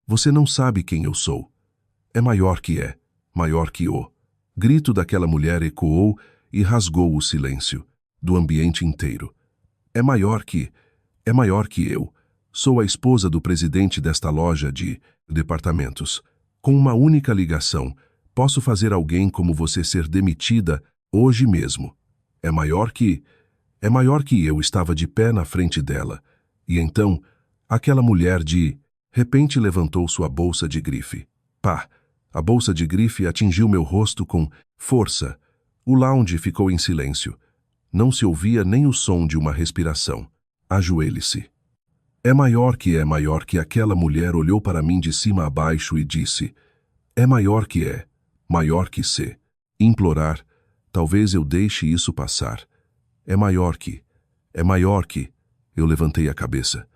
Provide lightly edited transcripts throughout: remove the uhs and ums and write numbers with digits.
Você não sabe quem eu sou. É maior que o. Grito daquela mulher ecoou e rasgou o silêncio do ambiente inteiro. É maior que eu. Sou a esposa do presidente desta loja de departamentos. Com uma única ligação, posso fazer alguém como você ser demitida hoje mesmo. É maior que eu. Estava de pé na frente dela. E então, aquela mulher de repente levantou sua bolsa de grife. Pá! A bolsa de grife atingiu meu rosto com força. O lounge ficou em silêncio. Não se ouvia nem o som de uma respiração. Ajoelhe-se. É maior que aquela mulher olhou para mim de cima a baixo e disse: é maior que se. Implorar, talvez eu deixe isso passar. É maior que. Eu levantei a cabeça.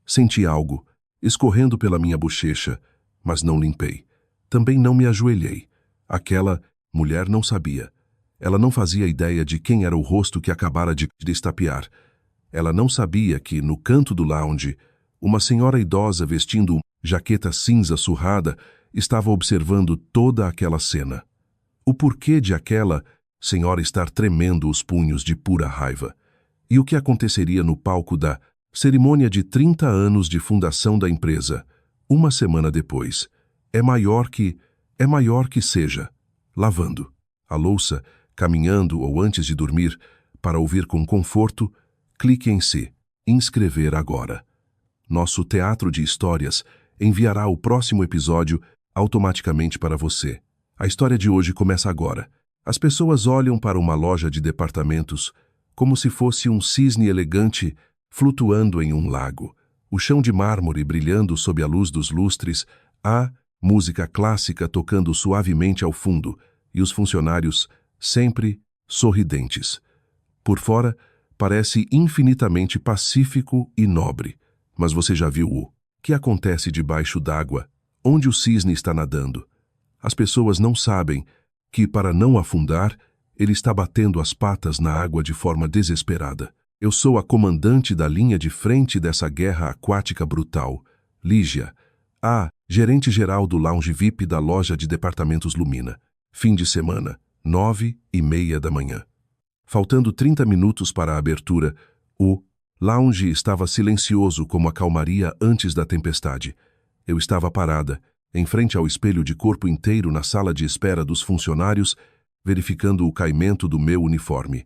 Senti algo, escorrendo pela minha bochecha, mas não limpei. Também não me ajoelhei. Aquela mulher não sabia. Ela não fazia ideia de quem era o rosto que acabara de destapear. Ela não sabia que, no canto do lounge, uma senhora idosa vestindo uma jaqueta cinza surrada estava observando toda aquela cena. O porquê de aquela senhora estar tremendo os punhos de pura raiva. E o que aconteceria no palco da cerimônia de 30 anos de fundação da empresa, uma semana depois. É maior que seja, lavando a louça, caminhando ou antes de dormir, para ouvir com conforto, clique em se inscrever agora. Nosso teatro de histórias enviará o próximo episódio automaticamente para você. A história de hoje começa agora. As pessoas olham para uma loja de departamentos como se fosse um cisne elegante flutuando em um lago. O chão de mármore brilhando sob a luz dos lustres, a música clássica tocando suavemente ao fundo e os funcionários sempre sorridentes. Por fora, parece infinitamente pacífico e nobre. Mas você já viu o que acontece debaixo d'água, onde o cisne está nadando? As pessoas não sabem que, para não afundar, ele está batendo as patas na água de forma desesperada. Eu sou a comandante da linha de frente dessa guerra aquática brutal, Lígia, a gerente-geral do lounge VIP da loja de departamentos Lumina. Fim de semana, 9h30 da manhã. Faltando 30 minutos para a abertura, o lounge estava silencioso como a calmaria antes da tempestade. Eu estava parada, em frente ao espelho de corpo inteiro na sala de espera dos funcionários, verificando o caimento do meu uniforme.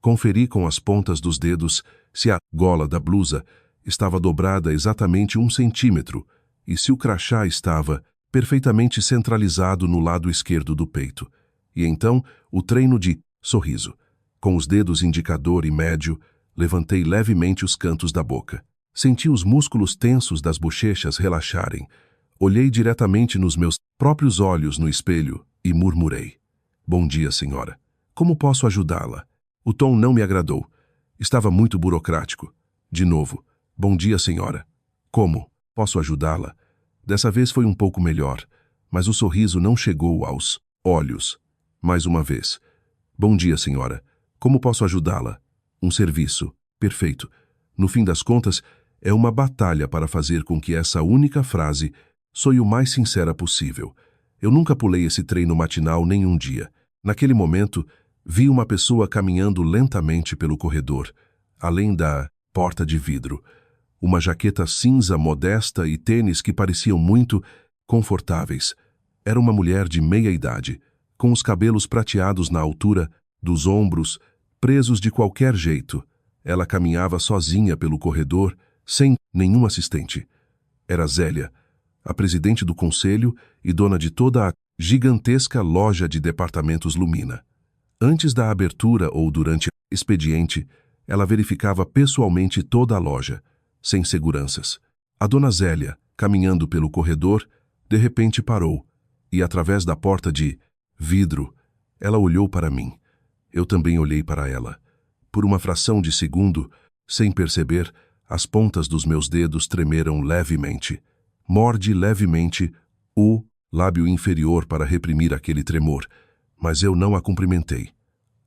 Conferi com as pontas dos dedos se a gola da blusa estava dobrada exatamente 1 centímetro e se o crachá estava perfeitamente centralizado no lado esquerdo do peito. E então, o treino de sorriso. Com os dedos indicador e médio, levantei levemente os cantos da boca. Senti os músculos tensos das bochechas relaxarem. Olhei diretamente nos meus próprios olhos no espelho e murmurei: bom dia, senhora. Como posso ajudá-la? O tom não me agradou. Estava muito burocrático. De novo: bom dia, senhora. Como posso ajudá-la? Dessa vez foi um pouco melhor, mas o sorriso não chegou aos olhos. Mais uma vez: bom dia, senhora. Como posso ajudá-la? Um serviço. Perfeito. No fim das contas, é uma batalha para fazer com que essa única frase soe o mais sincera possível. Eu nunca pulei esse treino matinal nem um dia. Naquele momento, vi uma pessoa caminhando lentamente pelo corredor, além da porta de vidro. Uma jaqueta cinza modesta e tênis que pareciam muito confortáveis. Era uma mulher de meia idade, com os cabelos prateados na altura dos ombros, presos de qualquer jeito. Ela caminhava sozinha pelo corredor, sem nenhum assistente. Era Zélia, a presidente do conselho e dona de toda a gigantesca loja de departamentos Lumina. Antes da abertura ou durante o expediente, ela verificava pessoalmente toda a loja, sem seguranças. A dona Zélia, caminhando pelo corredor, de repente parou, e através da porta de vidro, ela olhou para mim. Eu também olhei para ela. Por uma fração de segundo, sem perceber, as pontas dos meus dedos tremeram levemente. Morde levemente o lábio inferior para reprimir aquele tremor, mas eu não a cumprimentei.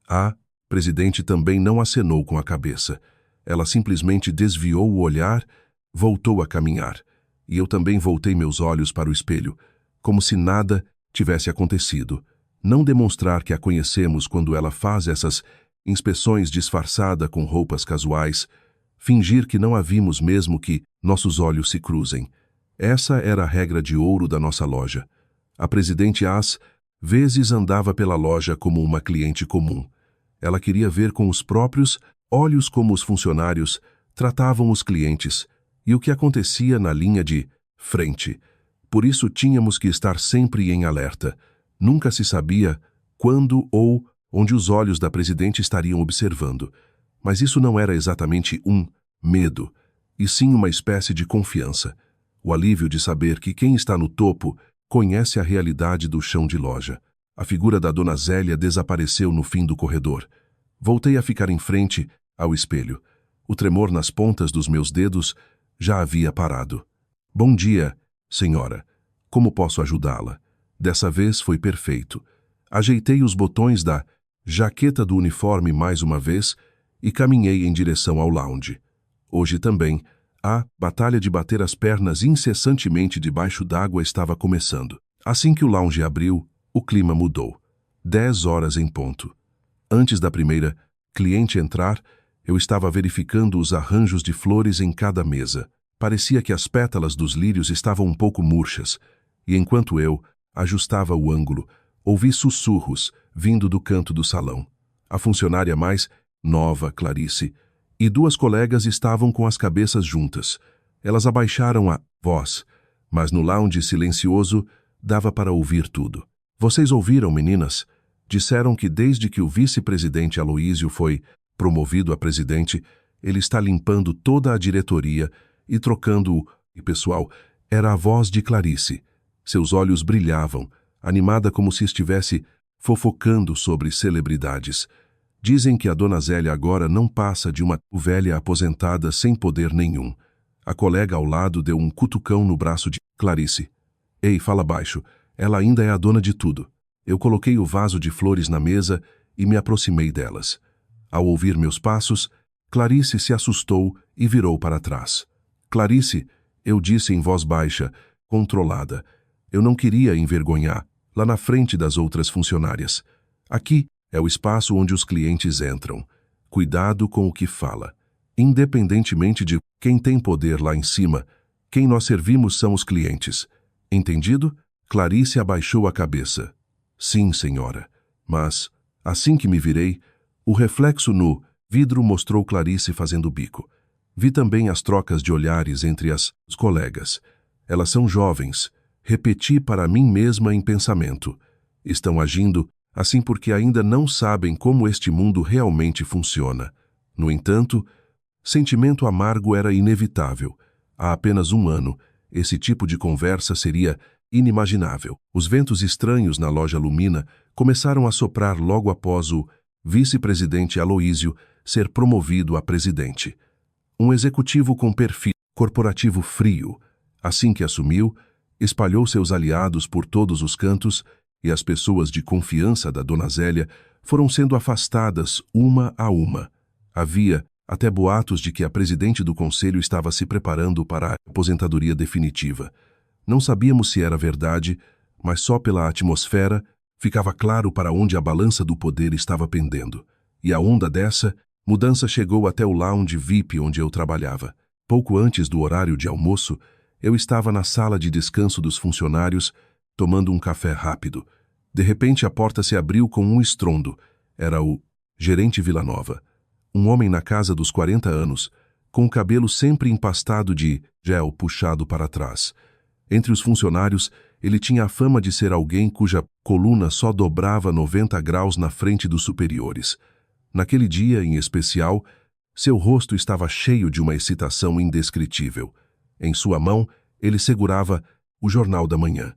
A presidente também não acenou com a cabeça. Ela simplesmente desviou o olhar, voltou a caminhar. e eu também voltei meus olhos para o espelho, como se nada tivesse acontecido. Não demonstrar que a conhecemos quando ela faz essas inspeções disfarçada com roupas casuais, fingir que não a vimos mesmo que nossos olhos se cruzem. Essa era a regra de ouro da nossa loja. A presidente às vezes andava pela loja como uma cliente comum. Ela queria ver com os próprios olhos como os funcionários tratavam os clientes e o que acontecia na linha de frente. Por isso tínhamos que estar sempre em alerta. Nunca se sabia quando ou onde os olhos da presidente estariam observando. Mas isso não era exatamente um medo, e sim uma espécie de confiança. O alívio de saber que quem está no topo conhece a realidade do chão de loja. A figura da Dona Zélia desapareceu no fim do corredor. Voltei a ficar em frente ao espelho. O tremor nas pontas dos meus dedos já havia parado. Bom dia, senhora. Como posso ajudá-la? Dessa vez foi perfeito. Ajeitei os botões da jaqueta do uniforme mais uma vez e caminhei em direção ao lounge. Hoje também, a batalha de bater as pernas incessantemente debaixo d'água estava começando. Assim que o lounge abriu, o clima mudou. 10 horas em ponto. Antes da primeira cliente entrar, eu estava verificando os arranjos de flores em cada mesa. Parecia que as pétalas dos lírios estavam um pouco murchas, e enquanto eu ajustava o ângulo, ouvi sussurros vindo do canto do salão. A funcionária mais nova, Clarice, e 2 colegas estavam com as cabeças juntas. Elas abaixaram a voz, mas no lounge silencioso dava para ouvir tudo. Vocês ouviram, meninas? Disseram que desde que o vice-presidente Aloísio foi promovido a presidente, ele está limpando toda a diretoria e trocando e pessoal, era a voz de Clarice. Seus olhos brilhavam, animada como se estivesse fofocando sobre celebridades. Dizem que a Dona Zélia agora não passa de uma velha aposentada sem poder nenhum. A colega ao lado deu um cutucão no braço de Clarice. Ei, fala baixo, ela ainda é a dona de tudo. Eu coloquei o vaso de flores na mesa e me aproximei delas. Ao ouvir meus passos, Clarice se assustou e virou para trás. Clarice, eu disse em voz baixa, controlada. Eu não queria envergonhar, lá na frente das outras funcionárias. Aqui é o espaço onde os clientes entram. Cuidado com o que fala. Independentemente de quem tem poder lá em cima, quem nós servimos são os clientes. Entendido? Clarice abaixou a cabeça. Sim, senhora. Mas, assim que me virei, o reflexo no vidro mostrou Clarice fazendo bico. Vi também as trocas de olhares entre os colegas. Elas são jovens. Repeti para mim mesma em pensamento. Estão agindo assim porque ainda não sabem como este mundo realmente funciona. No entanto, sentimento amargo era inevitável. Há apenas 1 ano, esse tipo de conversa seria inimaginável. Os ventos estranhos na loja Lumina começaram a soprar logo após o vice-presidente Aloísio ser promovido a presidente. Um executivo com perfil corporativo frio. Assim que assumiu, espalhou seus aliados por todos os cantos e as pessoas de confiança da Dona Zélia foram sendo afastadas uma a uma. Havia até boatos de que a presidente do conselho estava se preparando para a aposentadoria definitiva. Não sabíamos se era verdade, mas só pela atmosfera ficava claro para onde a balança do poder estava pendendo. E a onda dessa mudança chegou até o lounge VIP onde eu trabalhava. Pouco antes do horário de almoço, eu estava na sala de descanso dos funcionários, tomando um café rápido. De repente a porta se abriu com um estrondo. Era o gerente Villanova. Um homem na casa dos 40 anos, com o cabelo sempre empastado de gel puxado para trás. Entre os funcionários, ele tinha a fama de ser alguém cuja coluna só dobrava 90 graus na frente dos superiores. Naquele dia, em especial, seu rosto estava cheio de uma excitação indescritível. Em sua mão, ele segurava o Jornal da Manhã.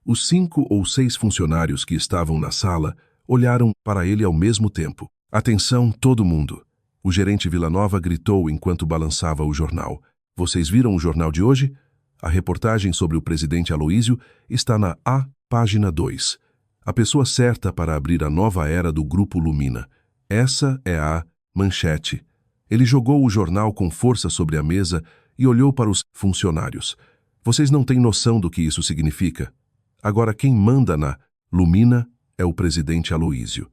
Os 5 ou 6 funcionários que estavam na sala olharam para ele ao mesmo tempo. Atenção, todo mundo! O gerente Villanova gritou enquanto balançava o jornal. Vocês viram o jornal de hoje? A reportagem sobre o presidente Aloísio está na página 2. A pessoa certa para abrir a nova era do Grupo Lumina. Essa é a manchete. Ele jogou o jornal com força sobre a mesa e olhou para os funcionários. Vocês não têm noção do que isso significa. Agora quem manda na Lumina é o presidente Aloísio.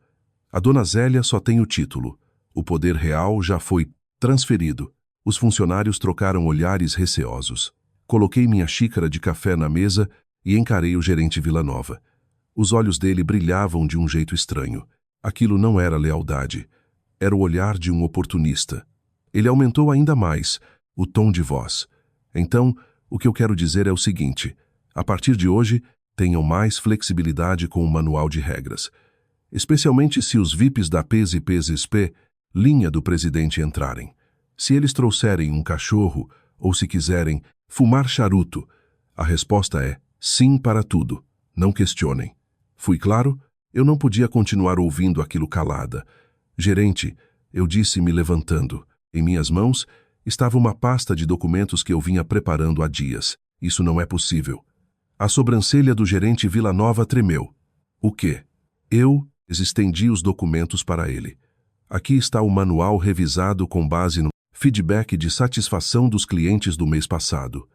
A dona Zélia só tem o título. O poder real já foi transferido. Os funcionários trocaram olhares receosos. Coloquei minha xícara de café na mesa e encarei o gerente Villanova. Os olhos dele brilhavam de um jeito estranho. Aquilo não era lealdade. Era o olhar de um oportunista. Ele aumentou ainda mais o tom de voz. Então, o que eu quero dizer é o seguinte: a partir de hoje, tenham mais flexibilidade com o manual de regras. Especialmente se os VIPs da PSP, linha do presidente, entrarem. Se eles trouxerem um cachorro ou se quiserem fumar charuto, a resposta é sim para tudo. Não questionem. Fui claro? Eu não podia continuar ouvindo aquilo calada. Gerente, eu disse me levantando. Em minhas mãos estava uma pasta de documentos que eu vinha preparando há dias. Isso não é possível. A sobrancelha do gerente Villanova tremeu. O quê? Eu estendi os documentos para ele. Aqui está o manual revisado com base no feedback de satisfação dos clientes do mês passado.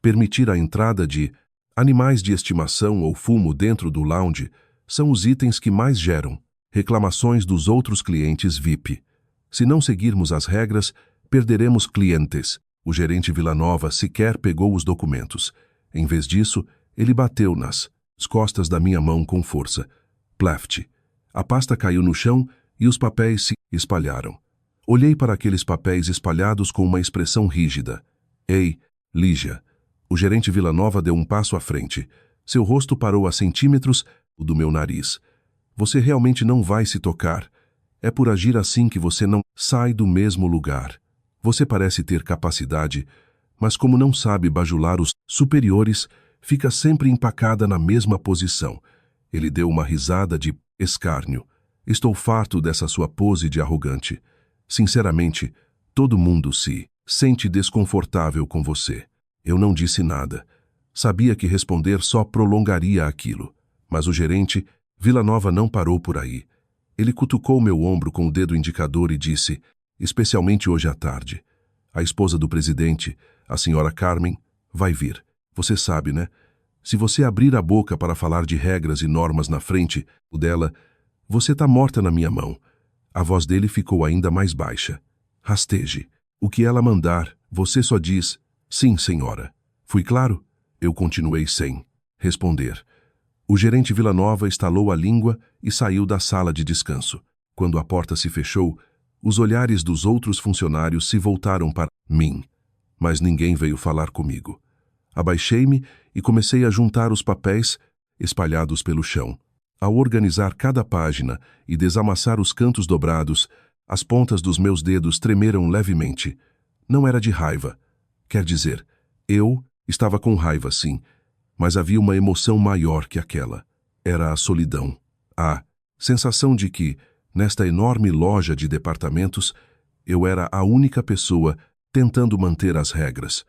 Permitir a entrada de animais de estimação ou fumo dentro do lounge são os itens que mais geram reclamações dos outros clientes VIP. Se não seguirmos as regras, perderemos clientes. O gerente Villanova sequer pegou os documentos. Em vez disso, ele bateu nas costas da minha mão com força. Plaft. A pasta caiu no chão e os papéis se espalharam. Olhei para aqueles papéis espalhados com uma expressão rígida. Ei, Lígia. O gerente Villanova deu um passo à frente. Seu rosto parou a centímetros do meu nariz. Você realmente não vai se tocar. É por agir assim que você não sai do mesmo lugar. Você parece ter capacidade, mas como não sabe bajular os superiores, fica sempre empacada na mesma posição. Ele deu uma risada de escárnio. Estou farto dessa sua pose de arrogante. Sinceramente, todo mundo se sente desconfortável com você. Eu não disse nada. Sabia que responder só prolongaria aquilo. Mas o gerente Villanova não parou por aí. Ele cutucou meu ombro com o dedo indicador e disse, especialmente hoje à tarde, a esposa do presidente, a senhora Carmen, vai vir. Você sabe, né? Se você abrir a boca para falar de regras e normas na frente dela, você tá morta na minha mão. A voz dele ficou ainda mais baixa. Rasteje. O que ela mandar, você só diz, sim, senhora. Fui claro? Eu continuei sem responder. O gerente Villanova estalou a língua e saiu da sala de descanso. Quando a porta se fechou, os olhares dos outros funcionários se voltaram para mim, mas ninguém veio falar comigo. Abaixei-me e comecei a juntar os papéis espalhados pelo chão. Ao organizar cada página e desamassar os cantos dobrados, as pontas dos meus dedos tremeram levemente. Não era de raiva. Quer dizer, eu estava com raiva, sim, mas havia uma emoção maior que aquela. Era a solidão. A sensação de que, nesta enorme loja de departamentos, eu era a única pessoa tentando manter as regras.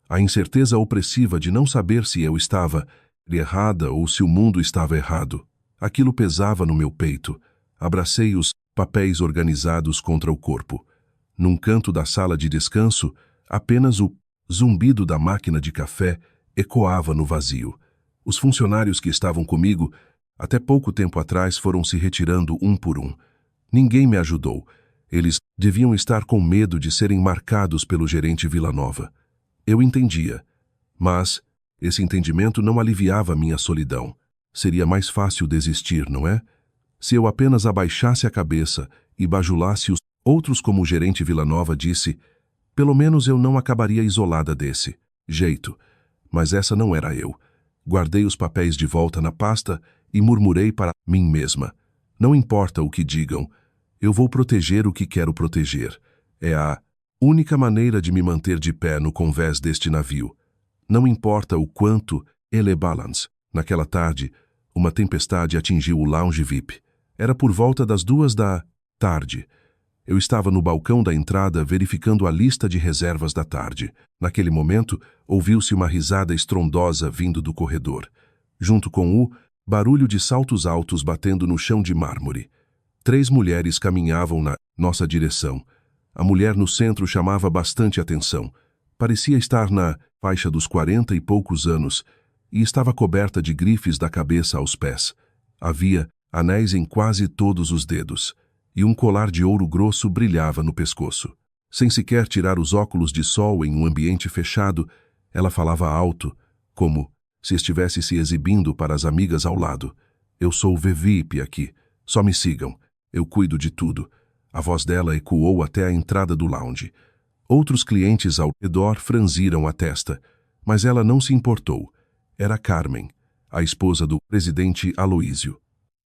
A incerteza opressiva de não saber se eu estava errada ou se o mundo estava errado. Aquilo pesava no meu peito. Abracei os papéis organizados contra o corpo. Num canto da sala de descanso, apenas o zumbido da máquina de café ecoava no vazio. Os funcionários que estavam comigo, até pouco tempo atrás, foram se retirando um por um. Ninguém me ajudou. Eles deviam estar com medo de serem marcados pelo gerente Villanova. Eu entendia, mas esse entendimento não aliviava minha solidão. Seria mais fácil desistir, não é? Se eu apenas abaixasse a cabeça e bajulasse os outros como o gerente Villanova disse, pelo menos eu não acabaria isolada desse jeito. Mas essa não era eu. Guardei os papéis de volta na pasta e murmurei para mim mesma. Não importa o que digam, eu vou proteger o que quero proteger. É a única maneira de me manter de pé no convés deste navio. Não importa o quanto ele balance. Naquela tarde, uma tempestade atingiu o lounge VIP. Era por volta das 14h. Eu estava no balcão da entrada verificando a lista de reservas da tarde. Naquele momento, ouviu-se uma risada estrondosa vindo do corredor, junto com o barulho de saltos altos batendo no chão de mármore. 3 mulheres caminhavam na nossa direção. A mulher no centro chamava bastante atenção. Parecia estar na faixa dos 40 e poucos anos e estava coberta de grifes da cabeça aos pés. Havia anéis em quase todos os dedos e um colar de ouro grosso brilhava no pescoço. Sem sequer tirar os óculos de sol em um ambiente fechado, ela falava alto, como se estivesse se exibindo para as amigas ao lado. Eu sou o VIP aqui. Só me sigam. Eu cuido de tudo. A voz dela ecoou até a entrada do lounge. Outros clientes ao redor franziram a testa, mas ela não se importou. Era Carmen, a esposa do presidente Aloísio.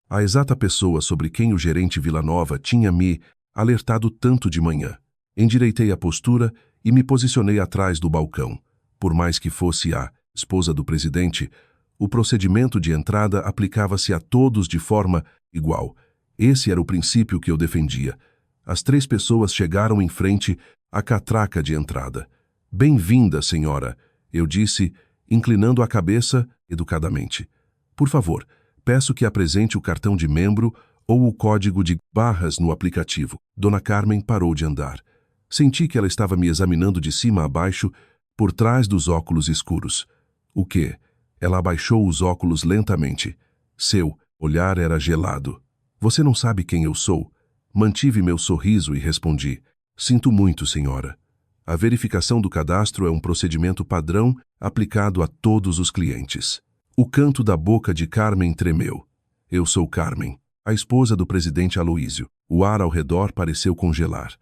A exata pessoa sobre quem o gerente Villanova tinha me alertado tanto de manhã. Endireitei a postura e me posicionei atrás do balcão. Por mais que fosse a esposa do presidente, o procedimento de entrada aplicava-se a todos de forma igual. Esse era o princípio que eu defendia. As 3 pessoas chegaram em frente à catraca de entrada. Bem-vinda, senhora, eu disse, inclinando a cabeça educadamente. Por favor, peço que apresente o cartão de membro ou o código de barras no aplicativo. Dona Carmen parou de andar. Senti que ela estava me examinando de cima a baixo, por trás dos óculos escuros. O quê? Ela abaixou os óculos lentamente. Seu olhar era gelado. Você não sabe quem eu sou? Mantive meu sorriso e respondi. Sinto muito, senhora. A verificação do cadastro é um procedimento padrão aplicado a todos os clientes. O canto da boca de Carmen tremeu. Eu sou Carmen, a esposa do presidente Aloísio. O ar ao redor pareceu congelar.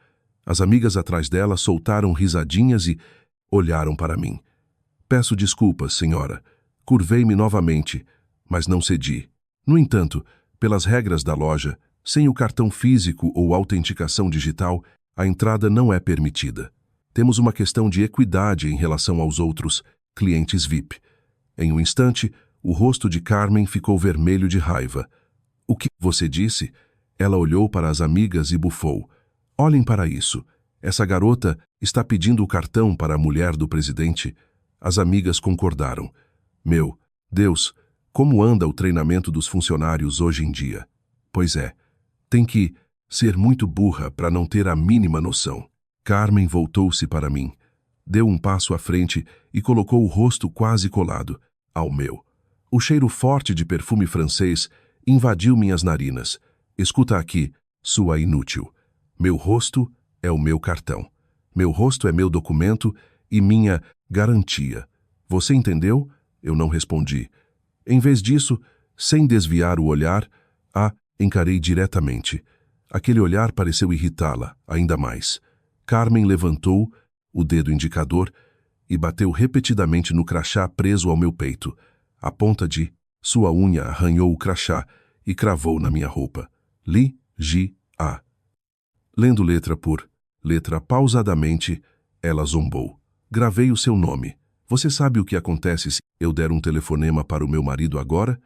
As amigas atrás dela soltaram risadinhas e olharam para mim. Peço desculpas, senhora. Curvei-me novamente, mas não cedi. No entanto, pelas regras da loja, sem o cartão físico ou autenticação digital, a entrada não é permitida. Temos uma questão de equidade em relação aos outros clientes VIP. Em um instante, o rosto de Carmen ficou vermelho de raiva. O que você disse? Ela olhou para as amigas e bufou. Olhem para isso. Essa garota está pedindo o cartão para a mulher do presidente. As amigas concordaram. Meu Deus, como anda o treinamento dos funcionários hoje em dia? Pois é, tem que ser muito burra para não ter a mínima noção. Carmen voltou-se para mim, deu um passo à frente e colocou o rosto quase colado ao meu. O cheiro forte de perfume francês invadiu minhas narinas. Escuta aqui, sua inútil. Meu rosto é o meu cartão. Meu rosto é meu documento e minha garantia. Você entendeu? Eu não respondi. Em vez disso, sem desviar o olhar, a encarei diretamente. Aquele olhar pareceu irritá-la ainda mais. Carmen levantou o dedo indicador e bateu repetidamente no crachá preso ao meu peito. A ponta de sua unha arranhou o crachá e cravou na minha roupa. Li-Gi-A. Lendo letra por letra pausadamente, ela zombou. Gravei o seu nome. Você sabe o que acontece se eu der um telefonema para o meu marido agora?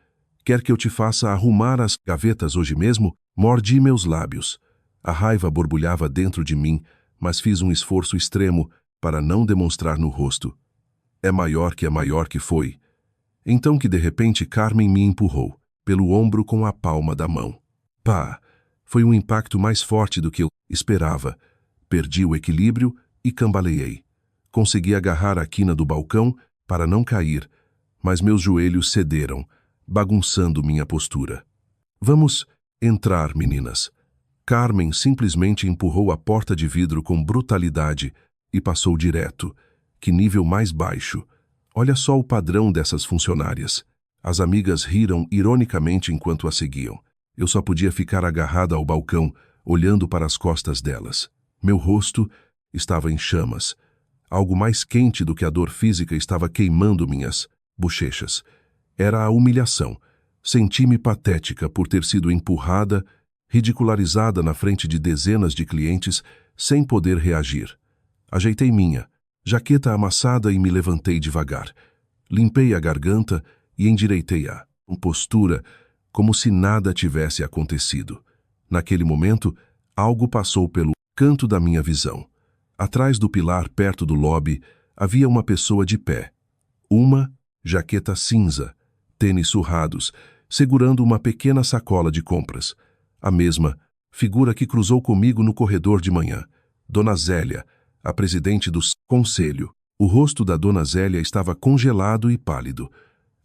Quer que eu te faça arrumar as gavetas hoje mesmo? Mordi meus lábios. A raiva borbulhava dentro de mim, mas fiz um esforço extremo para não demonstrar no rosto. É maior que foi. Então que de repente Carmen me empurrou, pelo ombro com a palma da mão. Pá! Foi um impacto mais forte do que eu esperava. Perdi o equilíbrio e cambaleei. Consegui agarrar a quina do balcão para não cair, mas meus joelhos cederam, bagunçando minha postura. Vamos entrar, meninas. Carmen simplesmente empurrou a porta de vidro com brutalidade e passou direto. Que nível mais baixo. Olha só o padrão dessas funcionárias. As amigas riram ironicamente enquanto a seguiam. Eu só podia ficar agarrada ao balcão, olhando para as costas delas. Meu rosto estava em chamas. Algo mais quente do que a dor física estava queimando minhas bochechas. Era a humilhação. Senti-me patética por ter sido empurrada, ridicularizada na frente de dezenas de clientes, sem poder reagir. Ajeitei minha jaqueta amassada e me levantei devagar. Limpei a garganta e endireitei-a, com postura, como se nada tivesse acontecido. Naquele momento, algo passou pelo canto da minha visão. Atrás do pilar perto do lobby, havia uma pessoa de pé. Uma jaqueta cinza, tênis surrados, segurando uma pequena sacola de compras. A mesma figura que cruzou comigo no corredor de manhã. Dona Zélia, a presidente do conselho. O rosto da dona Zélia estava congelado e pálido.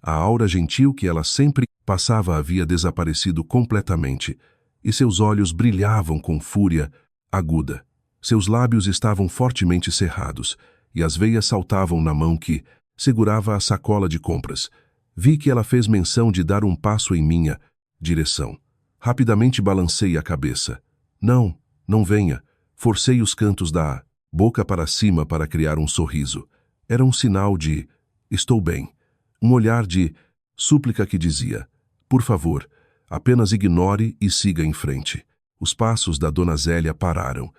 A aura gentil que ela sempre passava havia desaparecido completamente, e seus olhos brilhavam com fúria aguda. Seus lábios estavam fortemente cerrados, e as veias saltavam na mão que segurava a sacola de compras. Vi que ela fez menção de dar um passo em minha direção. Rapidamente balancei a cabeça. Não, não venha. Forcei os cantos da boca para cima para criar um sorriso. Era um sinal de estou bem. Um olhar de súplica que dizia, por favor, apenas ignore e siga em frente. Os passos da dona Zélia pararam.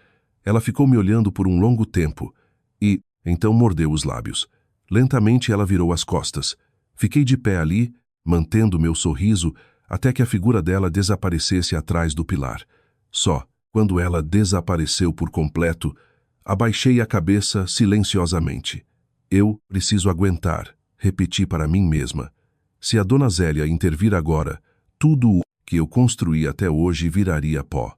Ela ficou me olhando por um longo tempo e, então, mordeu os lábios. Lentamente ela virou as costas. Fiquei de pé ali, mantendo meu sorriso, até que a figura dela desaparecesse atrás do pilar. Só, quando ela desapareceu por completo, abaixei a cabeça silenciosamente. Eu preciso aguentar, repeti para mim mesma. Se a dona Zélia intervir agora, tudo o que eu construí até hoje viraria pó.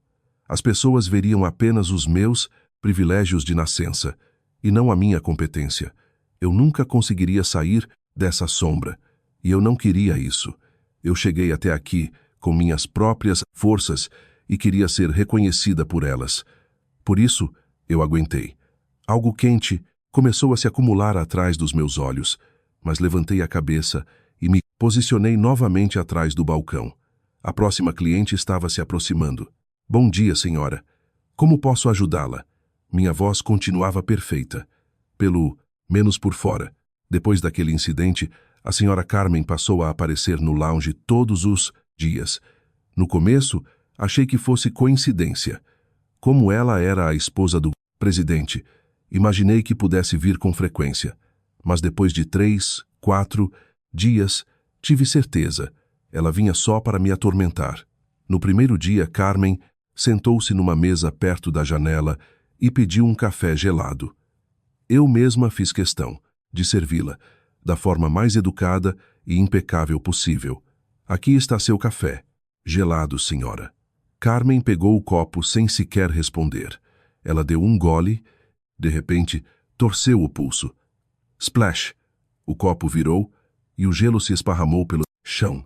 As pessoas veriam apenas os meus privilégios de nascença, e não a minha competência. Eu nunca conseguiria sair dessa sombra, e eu não queria isso. Eu cheguei até aqui com minhas próprias forças e queria ser reconhecida por elas. Por isso, eu aguentei. Algo quente começou a se acumular atrás dos meus olhos, mas levantei a cabeça e me posicionei novamente atrás do balcão. A próxima cliente estava se aproximando. Bom dia, senhora. Como posso ajudá-la? Minha voz continuava perfeita. Pelo menos por fora. Depois daquele incidente, a senhora Carmen passou a aparecer no lounge todos os dias. No começo, achei que fosse coincidência. Como ela era a esposa do presidente, imaginei que pudesse vir com frequência. Mas depois de 3, 4 dias, tive certeza. Ela vinha só para me atormentar. No primeiro dia, Carmen sentou-se numa mesa perto da janela e pediu um café gelado. Eu mesma fiz questão de servi-la, da forma mais educada e impecável possível. Aqui está seu café. Gelado, senhora. Carmen pegou o copo sem sequer responder. Ela deu um gole. De repente, torceu o pulso. Splash! O copo virou e o gelo se esparramou pelo chão.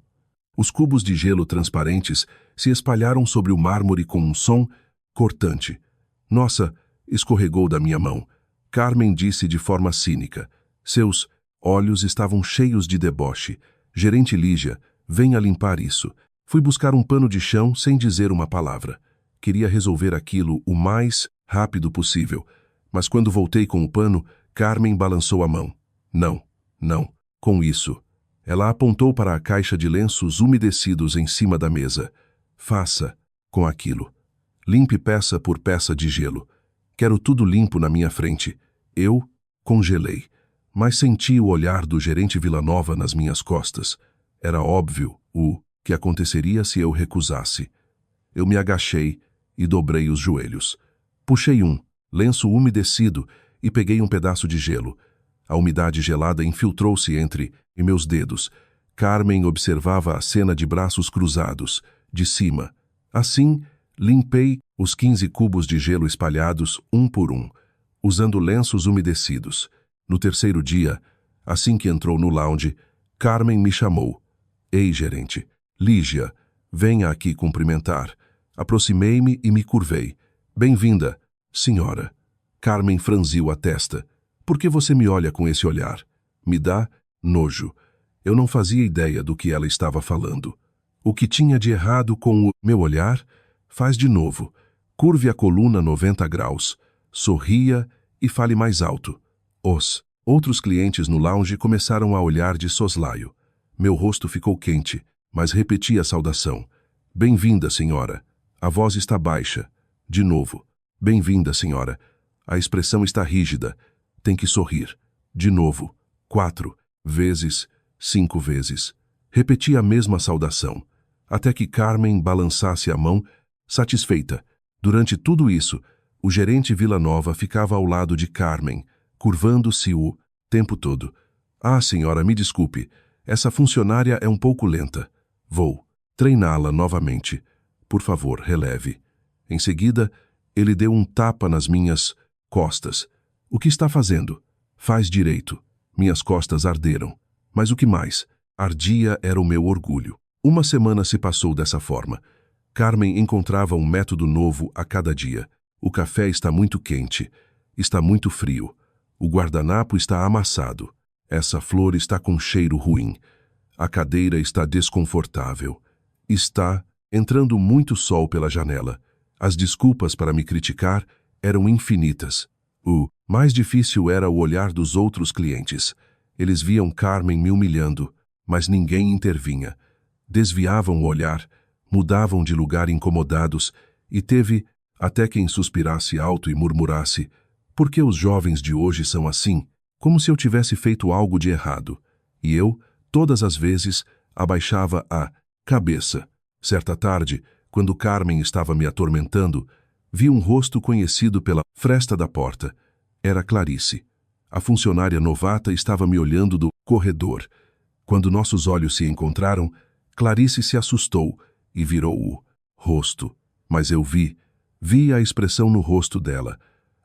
Os cubos de gelo transparentes se espalharam sobre o mármore com um som cortante. Nossa, escorregou da minha mão. Carmen disse de forma cínica. Seus olhos estavam cheios de deboche. Gerente Lígia, venha limpar isso. Fui buscar um pano de chão sem dizer uma palavra. Queria resolver aquilo o mais rápido possível. Mas quando voltei com o pano, Carmen balançou a mão. Não, não, com isso. Ela apontou para a caixa de lenços umedecidos em cima da mesa. Faça com aquilo. Limpe peça por peça de gelo. Quero tudo limpo na minha frente. Eu congelei, mas senti o olhar do gerente Villanova nas minhas costas. Era óbvio o que aconteceria se eu recusasse. Eu me agachei e dobrei os joelhos. Puxei um lenço umedecido e peguei um pedaço de gelo. A umidade gelada infiltrou-se entre meus dedos. Carmen observava a cena de braços cruzados, de cima. Assim, limpei os 15 cubos de gelo espalhados um por um, usando lenços umedecidos. No terceiro dia, assim que entrou no lounge, Carmen me chamou. Ei, gerente. Lígia, venha aqui cumprimentar. Aproximei-me e me curvei. Bem-vinda, senhora. Carmen franziu a testa. Por que você me olha com esse olhar? Me dá nojo. Eu não fazia ideia do que ela estava falando. O que tinha de errado com o meu olhar? Faz de novo. Curve a coluna 90 graus. Sorria e fale mais alto. Os outros clientes no lounge começaram a olhar de soslaio. Meu rosto ficou quente, mas repeti a saudação. Bem-vinda, senhora. A voz está baixa. De novo. Bem-vinda, senhora. A expressão está rígida. Tem que sorrir. De novo. 4 vezes, 5 vezes. Repeti a mesma saudação, até que Carmen balançasse a mão, satisfeita. Durante tudo isso, o gerente Villanova ficava ao lado de Carmen, curvando-se o tempo todo. Ah, senhora, me desculpe. Essa funcionária é um pouco lenta. Vou treiná-la novamente. Por favor, releve. Em seguida, ele deu um tapa nas minhas costas. O que está fazendo? Faz direito. Minhas costas arderam. Mas o que mais ardia era o meu orgulho. Uma semana se passou dessa forma. Carmen encontrava um método novo a cada dia. O café está muito quente. Está muito frio. O guardanapo está amassado. Essa flor está com cheiro ruim. A cadeira está desconfortável. Está entrando muito sol pela janela. As desculpas para me criticar eram infinitas. O mais difícil era o olhar dos outros clientes. Eles viam Carmen me humilhando, mas ninguém intervinha. Desviavam o olhar, mudavam de lugar incomodados, e teve até quem suspirasse alto e murmurasse: "Por que os jovens de hoje são assim?", como se eu tivesse feito algo de errado. E eu, todas as vezes, abaixava a cabeça. Certa tarde, quando Carmen estava me atormentando, vi um rosto conhecido pela fresta da porta. Era Clarice. A funcionária novata estava me olhando do corredor. Quando nossos olhos se encontraram, Clarice se assustou e virou o rosto. Mas eu vi a expressão no rosto dela.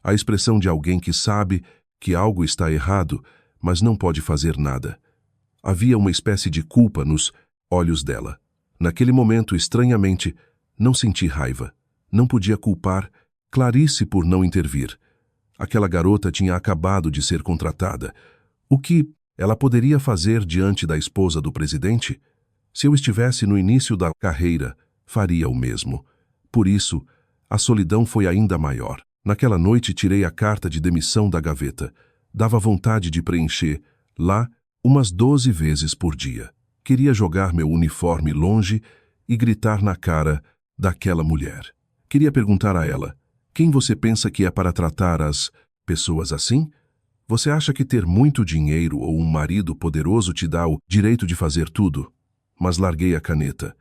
A expressão de alguém que sabe que algo está errado, mas não pode fazer nada. Havia uma espécie de culpa nos olhos dela. Naquele momento, estranhamente, não senti raiva. Não podia culpar Clarice por não intervir. Aquela garota tinha acabado de ser contratada. O que ela poderia fazer diante da esposa do presidente? Se eu estivesse no início da carreira, faria o mesmo. Por isso, a solidão foi ainda maior. Naquela noite tirei a carta de demissão da gaveta. Dava vontade de preencher lá umas 12 vezes por dia. Queria jogar meu uniforme longe e gritar na cara daquela mulher. Queria perguntar a ela: quem você pensa que é para tratar as pessoas assim? Você acha que ter muito dinheiro ou um marido poderoso te dá o direito de fazer tudo? Mas larguei a caneta.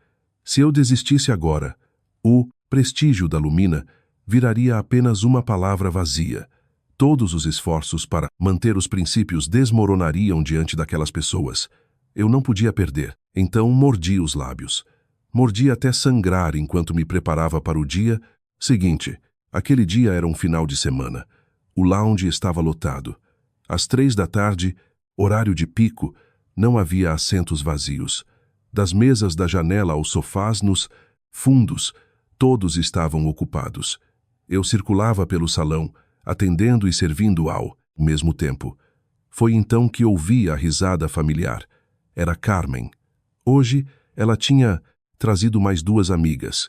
Se eu desistisse agora, o prestígio da Lumina viraria apenas uma palavra vazia. Todos os esforços para manter os princípios desmoronariam diante daquelas pessoas. Eu não podia perder, então mordi os lábios. Mordi até sangrar enquanto me preparava para o dia seguinte. Aquele dia era um final de semana. O lounge estava lotado. Às 3 da tarde, horário de pico, não havia assentos vazios. Das mesas da janela aos sofás nos fundos, todos estavam ocupados. Eu circulava pelo salão, atendendo e servindo ao mesmo tempo. Foi então que ouvi a risada familiar. Era Carmen. Hoje, ela tinha trazido mais 2 amigas.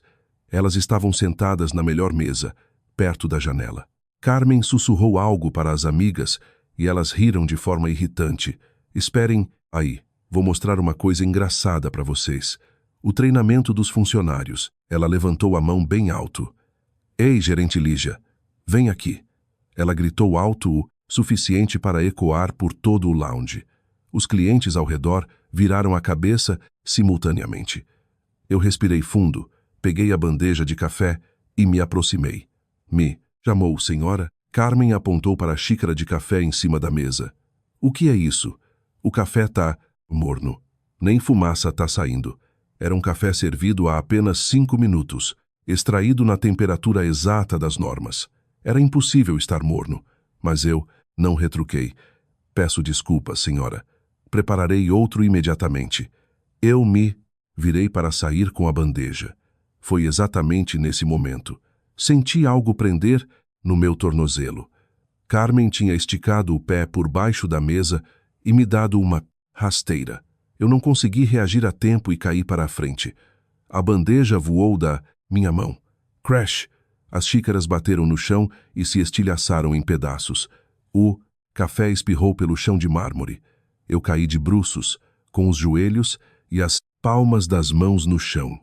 Elas estavam sentadas na melhor mesa, perto da janela. Carmen sussurrou algo para as amigas e elas riram de forma irritante. Esperem aí, vou mostrar uma coisa engraçada para vocês. O treinamento dos funcionários. Ela levantou a mão bem alto. Ei, gerente Lígia, vem aqui. Ela gritou alto o suficiente para ecoar por todo o lounge. Os clientes ao redor viraram a cabeça simultaneamente. Eu respirei fundo, peguei a bandeja de café e me aproximei. Me chamou, senhora? Carmen apontou para a xícara de café em cima da mesa. O que é isso? O café tá morno. Nem fumaça tá saindo. Era um café servido há apenas 5 minutos, extraído na temperatura exata das normas. Era impossível estar morno, mas eu não retruquei. Peço desculpas, senhora. Prepararei outro imediatamente. Eu me virei para sair com a bandeja. Foi exatamente nesse momento. Senti algo prender no meu tornozelo. Carmen tinha esticado o pé por baixo da mesa e me dado uma rasteira. Eu não consegui reagir a tempo e caí para a frente. A bandeja voou da minha mão. Crash! As xícaras bateram no chão e se estilhaçaram em pedaços. O café espirrou pelo chão de mármore. Eu caí de bruços, com os joelhos e as palmas das mãos no chão.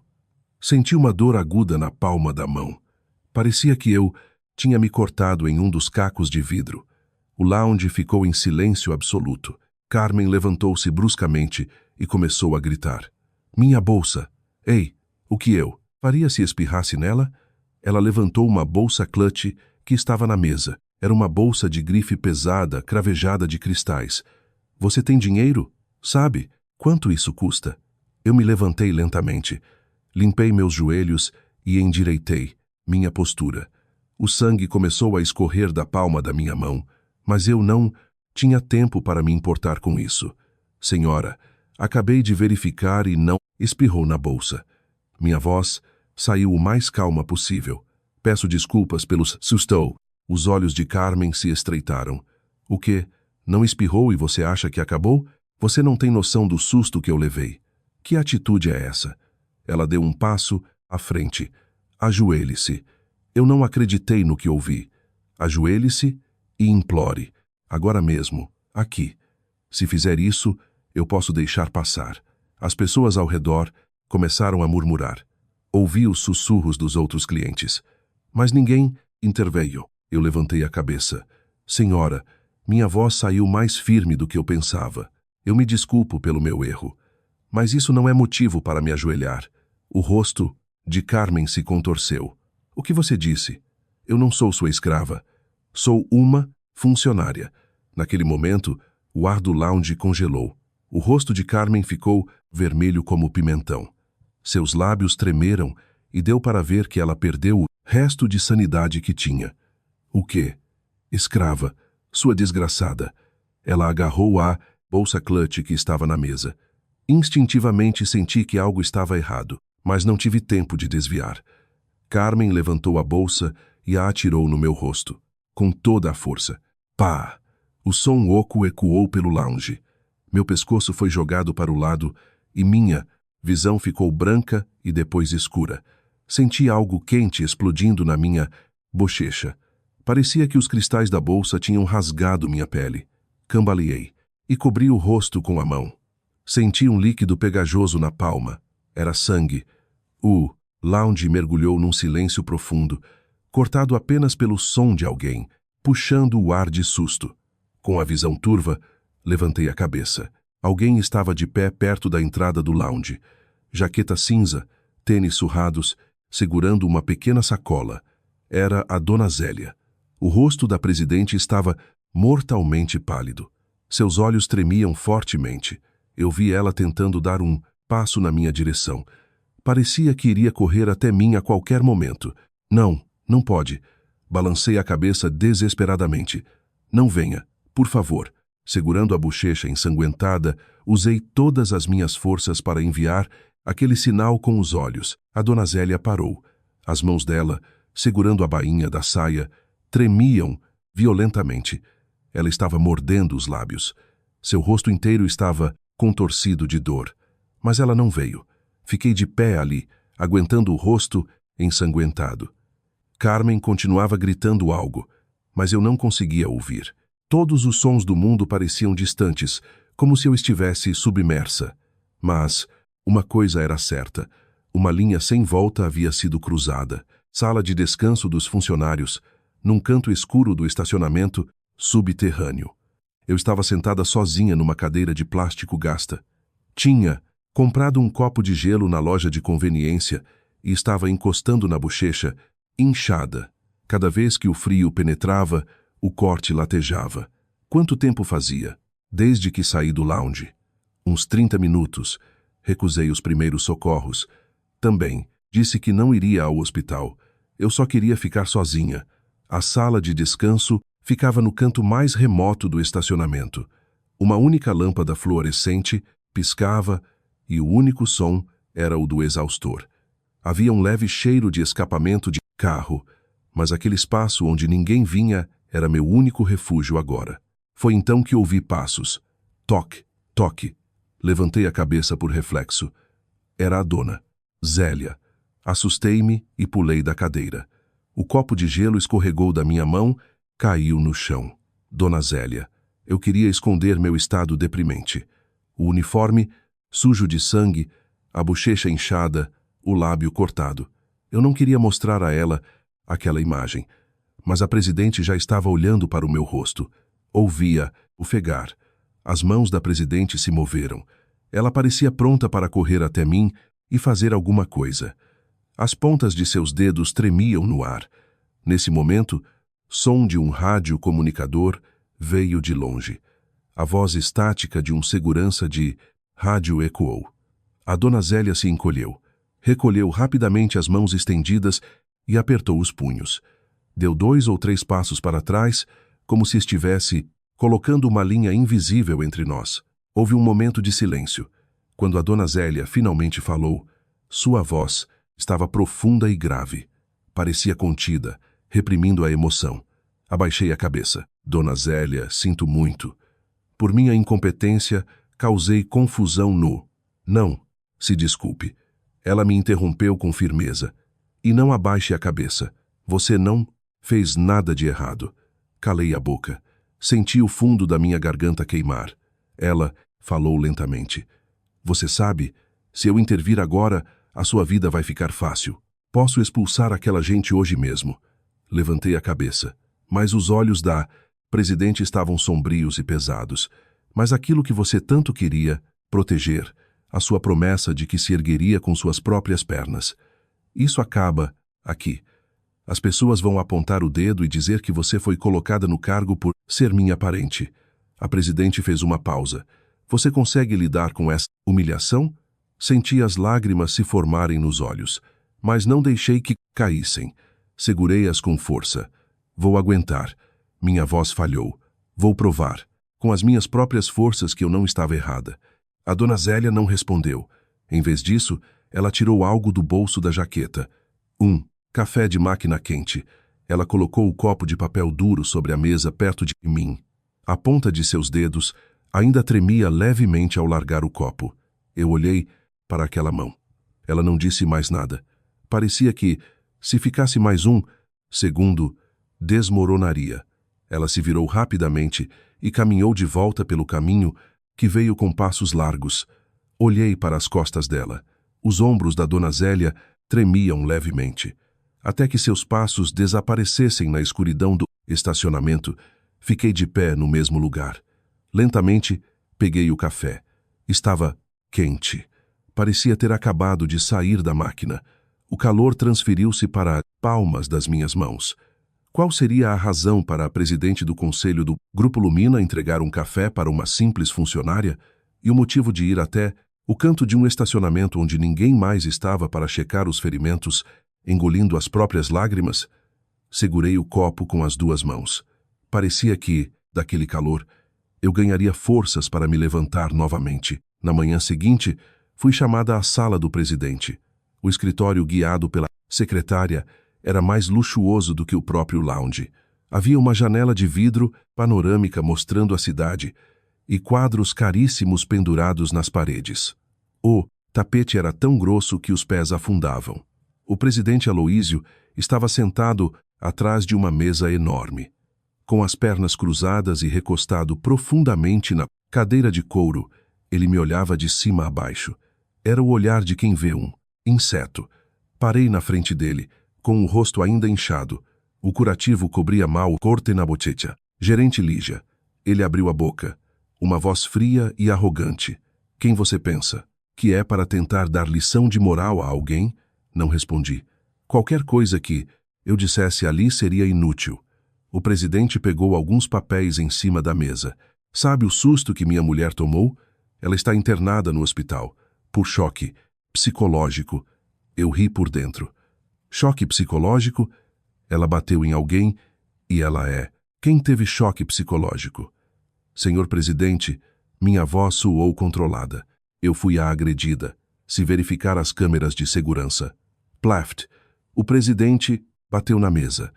Senti uma dor aguda na palma da mão. Parecia que eu tinha me cortado em um dos cacos de vidro. O lounge ficou em silêncio absoluto. Carmen levantou-se bruscamente e começou a gritar. Minha bolsa! Ei, o que eu faria se espirrasse nela? Ela levantou uma bolsa clutch que estava na mesa. Era uma bolsa de grife pesada, cravejada de cristais. Você tem dinheiro? Sabe quanto isso custa? Eu me levantei lentamente. Limpei meus joelhos e endireitei minha postura. O sangue começou a escorrer da palma da minha mão, mas eu não Tinha tempo para me importar com isso. Senhora, acabei de verificar e não... Espirrou na bolsa. Minha voz saiu o mais calma possível. Peço desculpas pelos... Sustou. Os olhos de Carmen se estreitaram. O quê? Não espirrou e você acha que acabou? Você não tem noção do susto que eu levei. Que atitude é essa? Ela deu um passo à frente. Ajoelhe-se. Eu não acreditei no que ouvi. Ajoelhe-se e implore. Agora mesmo, aqui. Se fizer isso, eu posso deixar passar. As pessoas ao redor começaram a murmurar. Ouvi os sussurros dos outros clientes. Mas ninguém interveio. Eu levantei a cabeça. Senhora, minha voz saiu mais firme do que eu pensava. Eu me desculpo pelo meu erro. Mas isso não é motivo para me ajoelhar. O rosto de Carmen se contorceu. O que você disse? Eu não sou sua escrava. Sou uma funcionária. Naquele momento, o ar do lounge congelou. O rosto de Carmen ficou vermelho como pimentão. Seus lábios tremeram e deu para ver que ela perdeu o resto de sanidade que tinha. O quê? Escrava. Sua desgraçada. Ela agarrou a bolsa clutch que estava na mesa. Instintivamente senti que algo estava errado, mas não tive tempo de desviar. Carmen levantou a bolsa e a atirou no meu rosto, com toda a força. Pá! O som oco ecoou pelo lounge. Meu pescoço foi jogado para o lado e minha visão ficou branca e depois escura. Senti algo quente explodindo na minha bochecha. Parecia que os cristais da bolsa tinham rasgado minha pele. Cambaleei e cobri o rosto com a mão. Senti um líquido pegajoso na palma. Era sangue. O lounge mergulhou num silêncio profundo, cortado apenas pelo som de alguém, puxando o ar de susto. Com a visão turva, levantei a cabeça. Alguém estava de pé perto da entrada do lounge. Jaqueta cinza, tênis surrados, segurando uma pequena sacola. Era a Dona Zélia. O rosto da presidente estava mortalmente pálido. Seus olhos tremiam fortemente. Eu vi ela tentando dar um passo na minha direção. Parecia que iria correr até mim a qualquer momento. Não, não pode. Balancei a cabeça desesperadamente. Não venha, por favor. Segurando a bochecha ensanguentada, usei todas as minhas forças para enviar aquele sinal com os olhos. A Dona Zélia parou. As mãos dela, segurando a bainha da saia, tremiam violentamente. Ela estava mordendo os lábios. Seu rosto inteiro estava contorcido de dor. Mas ela não veio. Fiquei de pé ali, aguentando o rosto ensanguentado. Carmen continuava gritando algo, mas eu não conseguia ouvir. Todos os sons do mundo pareciam distantes, como se eu estivesse submersa. Mas uma coisa era certa. Uma linha sem volta havia sido cruzada. Sala de descanso dos funcionários, num canto escuro do estacionamento subterrâneo. Eu estava sentada sozinha numa cadeira de plástico gasta. Tinha comprado um copo de gelo na loja de conveniência e estava encostando na bochecha, inchada. Cada vez que o frio penetrava, o corte latejava. Quanto tempo fazia? Desde que saí do lounge. Uns 30 minutos. Recusei os primeiros socorros. Também disse que não iria ao hospital. Eu só queria ficar sozinha. A sala de descanso ficava no canto mais remoto do estacionamento. Uma única lâmpada fluorescente piscava e o único som era o do exaustor. Havia um leve cheiro de escapamento de carro, mas aquele espaço onde ninguém vinha era meu único refúgio agora. Foi então que ouvi passos. Toque, toque. Levantei a cabeça por reflexo. Era a Dona Zélia. Assustei-me e pulei da cadeira. O copo de gelo escorregou da minha mão, caiu no chão. Dona Zélia. Eu queria esconder meu estado deprimente. O uniforme, sujo de sangue, a bochecha inchada, o lábio cortado. Eu não queria mostrar a ela aquela imagem, mas a presidente já estava olhando para o meu rosto. Ouvia ofegar. As mãos da presidente se moveram. Ela parecia pronta para correr até mim e fazer alguma coisa. As pontas de seus dedos tremiam no ar. Nesse momento, som de um rádio comunicador veio de longe. A voz estática de um segurança de rádio ecoou. A Dona Zélia se encolheu. Recolheu rapidamente as mãos estendidas e apertou os punhos. Deu 2 ou 3 passos para trás, como se estivesse colocando uma linha invisível entre nós. Houve um momento de silêncio. Quando a dona Zélia finalmente falou, sua voz estava profunda e grave. Parecia contida, reprimindo a emoção. Abaixei a cabeça. Dona Zélia, sinto muito. Por minha incompetência, causei confusão no... Não, se desculpe. Ela me interrompeu com firmeza. E não abaixe a cabeça. Você não fez nada de errado. Calei a boca. Senti o fundo da minha garganta queimar. Ela falou lentamente. Você sabe, se eu intervir agora, a sua vida vai ficar fácil. Posso expulsar aquela gente hoje mesmo. Levantei a cabeça, mas os olhos da presidente estavam sombrios e pesados. Mas aquilo que você tanto queria, proteger, a sua promessa de que se ergueria com suas próprias pernas. Isso acaba aqui. As pessoas vão apontar o dedo e dizer que você foi colocada no cargo por ser minha parente. A presidente fez uma pausa. Você consegue lidar com essa humilhação? Senti as lágrimas se formarem nos olhos, mas não deixei que caíssem. Segurei-as com força. Vou aguentar. Minha voz falhou. Vou provar, com as minhas próprias forças, que eu não estava errada. A dona Zélia não respondeu. Em vez disso, ela tirou algo do bolso da jaqueta. Café de máquina quente. Ela colocou o copo de papel duro sobre a mesa perto de mim. A ponta de seus dedos ainda tremia levemente ao largar o copo. Eu olhei para aquela mão. Ela não disse mais nada. Parecia que, se ficasse mais um segundo, desmoronaria. Ela se virou rapidamente e caminhou de volta pelo caminho que veio com passos largos. Olhei para as costas dela. Os ombros da dona Zélia tremiam levemente. Até que seus passos desaparecessem na escuridão do estacionamento, fiquei de pé no mesmo lugar. Lentamente, peguei o café. Estava quente. Parecia ter acabado de sair da máquina. O calor transferiu-se para as palmas das minhas mãos. Qual seria a razão para a presidente do conselho do Grupo Lumina entregar um café para uma simples funcionária? E o motivo de ir até o canto de um estacionamento onde ninguém mais estava para checar os ferimentos, engolindo as próprias lágrimas? Segurei o copo com as duas mãos. Parecia que, daquele calor, eu ganharia forças para me levantar novamente. Na manhã seguinte, fui chamada à sala do presidente. O escritório, guiado pela secretária, era mais luxuoso do que o próprio lounge. Havia uma janela de vidro panorâmica mostrando a cidade e quadros caríssimos pendurados nas paredes. O tapete era tão grosso que os pés afundavam. O presidente Aloísio estava sentado atrás de uma mesa enorme. Com as pernas cruzadas e recostado profundamente na cadeira de couro, ele me olhava de cima a baixo. Era o olhar de quem vê um inseto. Parei na frente dele, com o rosto ainda inchado. O curativo cobria mal o corte na bochecha. Gerente Lígia. Ele abriu a boca. Uma voz fria e arrogante. Quem você pensa? Que é para tentar dar lição de moral a alguém? Não respondi. Qualquer coisa que eu dissesse ali seria inútil. O presidente pegou alguns papéis em cima da mesa. Sabe o susto que minha mulher tomou? Ela está internada no hospital. Por choque psicológico. Eu ri por dentro. Choque psicológico? Ela bateu em alguém e ela é. Quem teve choque psicológico? Senhor presidente, minha voz soou controlada. Eu fui a agredida. Se verificar as câmeras de segurança. Plaft. O presidente bateu na mesa.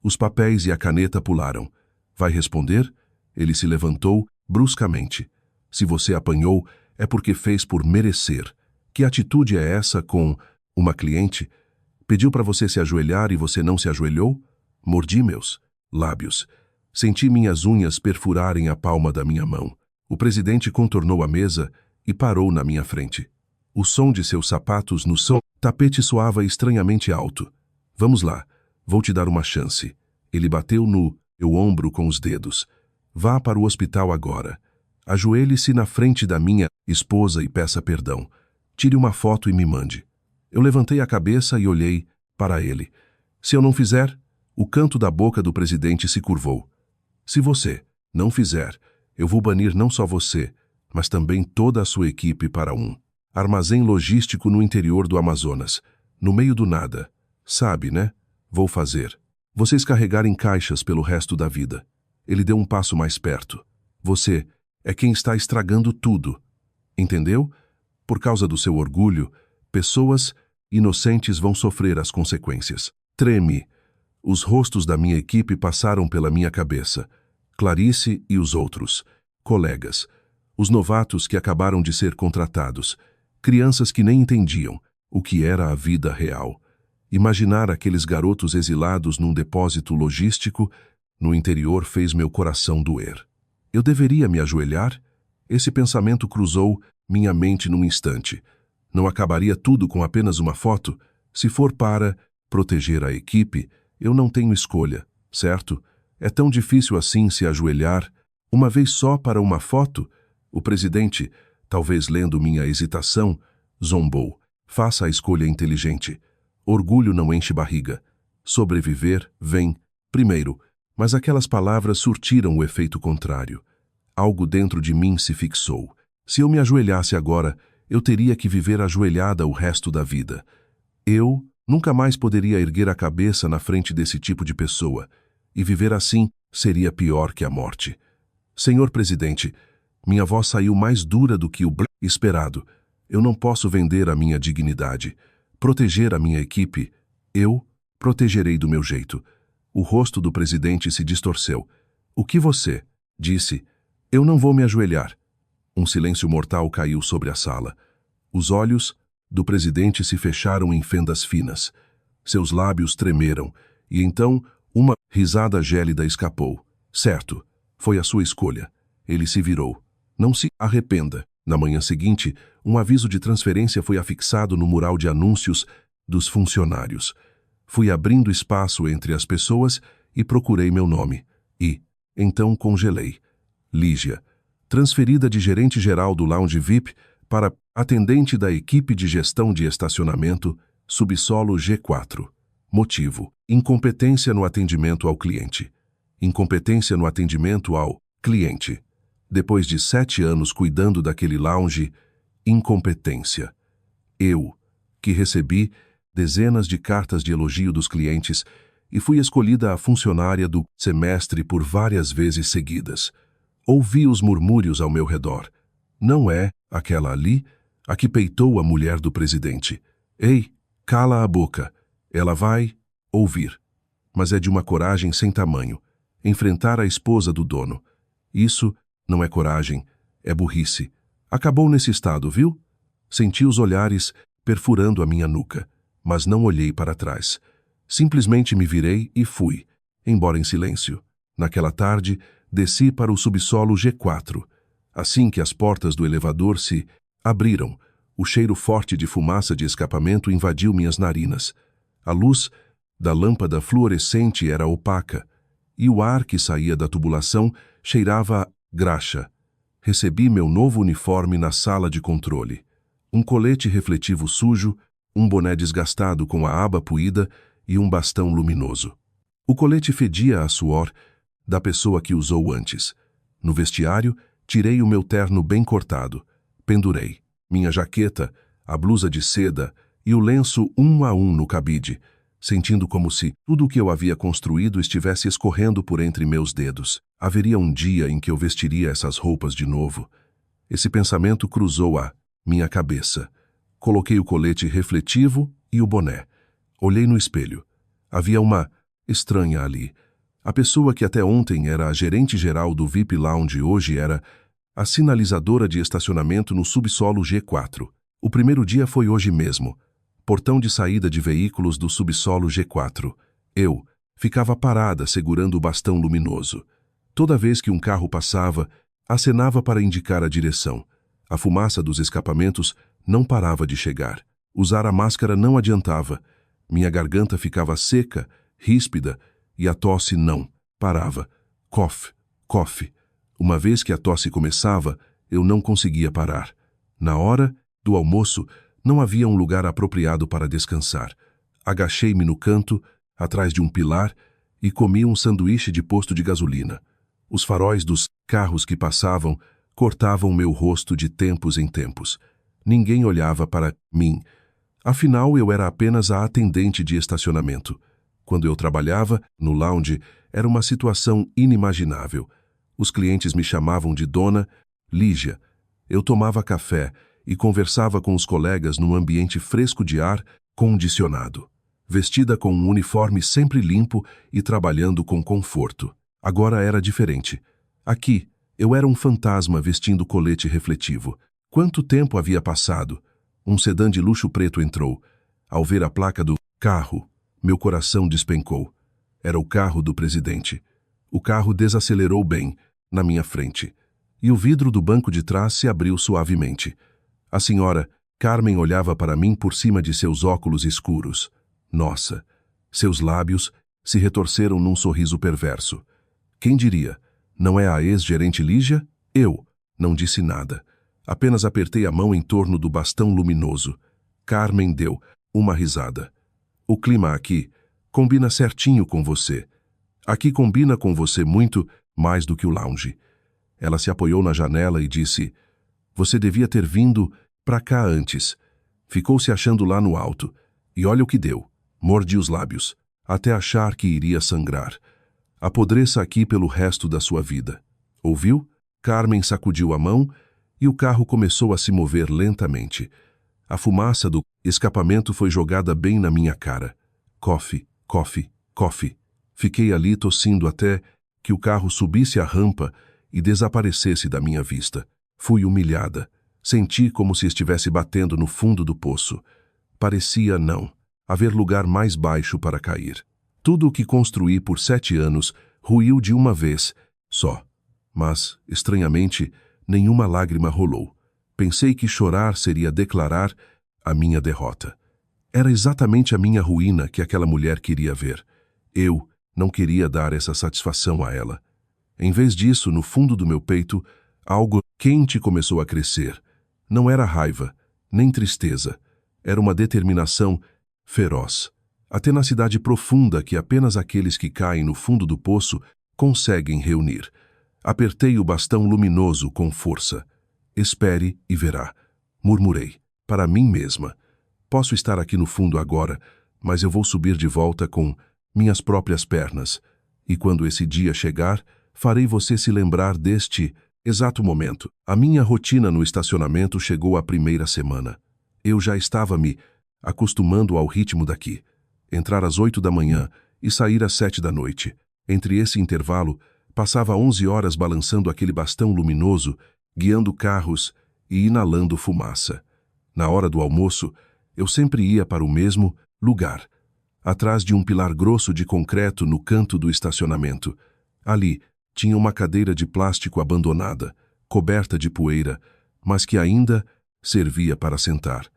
Os papéis e a caneta pularam. Vai responder? Ele se levantou bruscamente. Se você apanhou, é porque fez por merecer. Que atitude é essa com uma cliente? Pediu para você se ajoelhar e você não se ajoelhou? Mordi meus lábios. Senti minhas unhas perfurarem a palma da minha mão. O presidente contornou a mesa e parou na minha frente. O som de seus sapatos no tapete soava estranhamente alto. Vamos lá, vou te dar uma chance. Ele bateu no meu ombro com os dedos. Vá para o hospital agora. Ajoelhe-se na frente da minha esposa e peça perdão. Tire uma foto e me mande. Eu levantei a cabeça e olhei para ele. Se eu não fizer, o canto da boca do presidente se curvou. Se você não fizer, eu vou banir não só você, mas também toda a sua equipe para um armazém logístico no interior do Amazonas, no meio do nada. Sabe, né? Vou fazer vocês carregarem caixas pelo resto da vida. Ele deu um passo mais perto. Você é quem está estragando tudo. Entendeu? Por causa do seu orgulho, pessoas inocentes vão sofrer as consequências. Treme. Os rostos da minha equipe passaram pela minha cabeça. Clarice e os outros. Colegas. Os novatos que acabaram de ser contratados. Crianças que nem entendiam o que era a vida real. Imaginar aqueles garotos exilados num depósito logístico no interior fez meu coração doer. Eu deveria me ajoelhar? Esse pensamento cruzou minha mente num instante. Não acabaria tudo com apenas uma foto? Se for para proteger a equipe, eu não tenho escolha, certo? É tão difícil assim se ajoelhar, uma vez só para uma foto? O presidente, talvez lendo minha hesitação, zombou. Faça a escolha inteligente. Orgulho não enche barriga. Sobreviver vem primeiro. Mas aquelas palavras surtiram o efeito contrário. Algo dentro de mim se fixou. Se eu me ajoelhasse agora, eu teria que viver ajoelhada o resto da vida. Eu nunca mais poderia erguer a cabeça na frente desse tipo de pessoa. E viver assim seria pior que a morte. Senhor presidente, minha voz saiu mais dura do que o esperado. Eu não posso vender a minha dignidade. Proteger a minha equipe, eu protegerei do meu jeito. O rosto do presidente se distorceu. O que você disse? Eu não vou me ajoelhar. Um silêncio mortal caiu sobre a sala. Os olhos do presidente se fecharam em fendas finas. Seus lábios tremeram, e então uma risada gélida escapou. Certo, foi a sua escolha. Ele se virou. Não se arrependa. Na manhã seguinte, um aviso de transferência foi afixado no mural de anúncios dos funcionários. Fui abrindo espaço entre as pessoas e procurei meu nome. E, então, congelei. Lígia, transferida de gerente-geral do Lounge VIP para atendente da equipe de gestão de estacionamento, subsolo G4. Motivo: incompetência no atendimento ao cliente. Incompetência no atendimento ao cliente. Depois de 7 anos cuidando daquele lounge, incompetência. Eu, que recebi dezenas de cartas de elogio dos clientes e fui escolhida a funcionária do semestre por várias vezes seguidas. Ouvi os murmúrios ao meu redor. Não é aquela ali a que peitou a mulher do presidente. Ei, cala a boca. Ela vai ouvir. Mas é de uma coragem sem tamanho. Enfrentar a esposa do dono. Isso não é coragem, é burrice. Acabou nesse estado, viu? Senti os olhares perfurando a minha nuca, mas não olhei para trás. Simplesmente me virei e fui, embora em silêncio. Naquela tarde, desci para o subsolo G4. Assim que as portas do elevador se abriram, o cheiro forte de fumaça de escapamento invadiu minhas narinas. A luz da lâmpada fluorescente era opaca, e o ar que saía da tubulação cheirava a graxa. Recebi meu novo uniforme na sala de controle. Um colete refletivo sujo, um boné desgastado com a aba puída e um bastão luminoso. O colete fedia a suor da pessoa que usou antes. No vestiário, tirei o meu terno bem cortado. Pendurei minha jaqueta, a blusa de seda e o lenço um a um no cabide, sentindo como se tudo o que eu havia construído estivesse escorrendo por entre meus dedos. Haveria um dia em que eu vestiria essas roupas de novo. Esse pensamento cruzou a minha cabeça. Coloquei o colete refletivo e o boné. Olhei no espelho. Havia uma estranha ali. A pessoa que até ontem era a gerente-geral do VIP Lounge hoje era a sinalizadora de estacionamento no subsolo G4. O primeiro dia foi hoje mesmo. Portão de saída de veículos do subsolo G4. Eu ficava parada segurando o bastão luminoso. Toda vez que um carro passava, acenava para indicar a direção. A fumaça dos escapamentos não parava de chegar. Usar a máscara não adiantava. Minha garganta ficava seca, ríspida, e a tosse não parava. Cough, cough. Uma vez que a tosse começava, eu não conseguia parar. Na hora do almoço, não havia um lugar apropriado para descansar. Agachei-me no canto, atrás de um pilar, e comi um sanduíche de posto de gasolina. Os faróis dos carros que passavam cortavam meu rosto de tempos em tempos. Ninguém olhava para mim. Afinal, eu era apenas a atendente de estacionamento. Quando eu trabalhava no lounge, era uma situação inimaginável. Os clientes me chamavam de Dona Lígia. Eu tomava café e conversava com os colegas num ambiente fresco de ar condicionado, vestida com um uniforme sempre limpo e trabalhando com conforto. Agora era diferente. Aqui, eu era um fantasma vestindo colete refletivo. Quanto tempo havia passado? Um sedã de luxo preto entrou. Ao ver a placa do carro, meu coração despencou. Era o carro do presidente. O carro desacelerou bem, na minha frente, e o vidro do banco de trás se abriu suavemente. A senhora Carmen olhava para mim por cima de seus óculos escuros. Nossa, seus lábios se retorceram num sorriso perverso. Quem diria? Não é a ex-gerente Lígia? Eu não disse nada. Apenas apertei a mão em torno do bastão luminoso. Carmen deu uma risada. O clima aqui combina certinho com você. Aqui combina com você muito mais do que o lounge. Ela se apoiou na janela e disse: Você devia ter vindo pra cá antes. Ficou se achando lá no alto. E olha o que deu. Mordi os lábios, até achar que iria sangrar. Apodreça aqui pelo resto da sua vida. Ouviu? Carmen sacudiu a mão e o carro começou a se mover lentamente. A fumaça do escapamento foi jogada bem na minha cara. Coffee, coffee, coffee. Fiquei ali tossindo até que o carro subisse a rampa e desaparecesse da minha vista. Fui humilhada. Senti como se estivesse batendo no fundo do poço. Parecia não haver lugar mais baixo para cair. Tudo o que construí por 7 anos ruiu de uma vez só. Mas, estranhamente, nenhuma lágrima rolou. Pensei que chorar seria declarar a minha derrota. Era exatamente a minha ruína que aquela mulher queria ver. Eu não queria dar essa satisfação a ela. Em vez disso, no fundo do meu peito, algo quente começou a crescer. Não era raiva, nem tristeza. Era uma determinação feroz. A tenacidade profunda que apenas aqueles que caem no fundo do poço conseguem reunir. Apertei o bastão luminoso com força. Espere e verá. Murmurei, para mim mesma. Posso estar aqui no fundo agora, mas eu vou subir de volta com minhas próprias pernas. E quando esse dia chegar, farei você se lembrar deste exato momento. A minha rotina no estacionamento chegou à primeira semana. Eu já estava me acostumando ao ritmo daqui. Entrar às 8 da manhã e sair às 7 da noite. Entre esse intervalo, passava 11 horas balançando aquele bastão luminoso, guiando carros e inalando fumaça. Na hora do almoço, eu sempre ia para o mesmo lugar, atrás de um pilar grosso de concreto no canto do estacionamento. Ali, tinha uma cadeira de plástico abandonada, coberta de poeira, mas que ainda servia para sentar.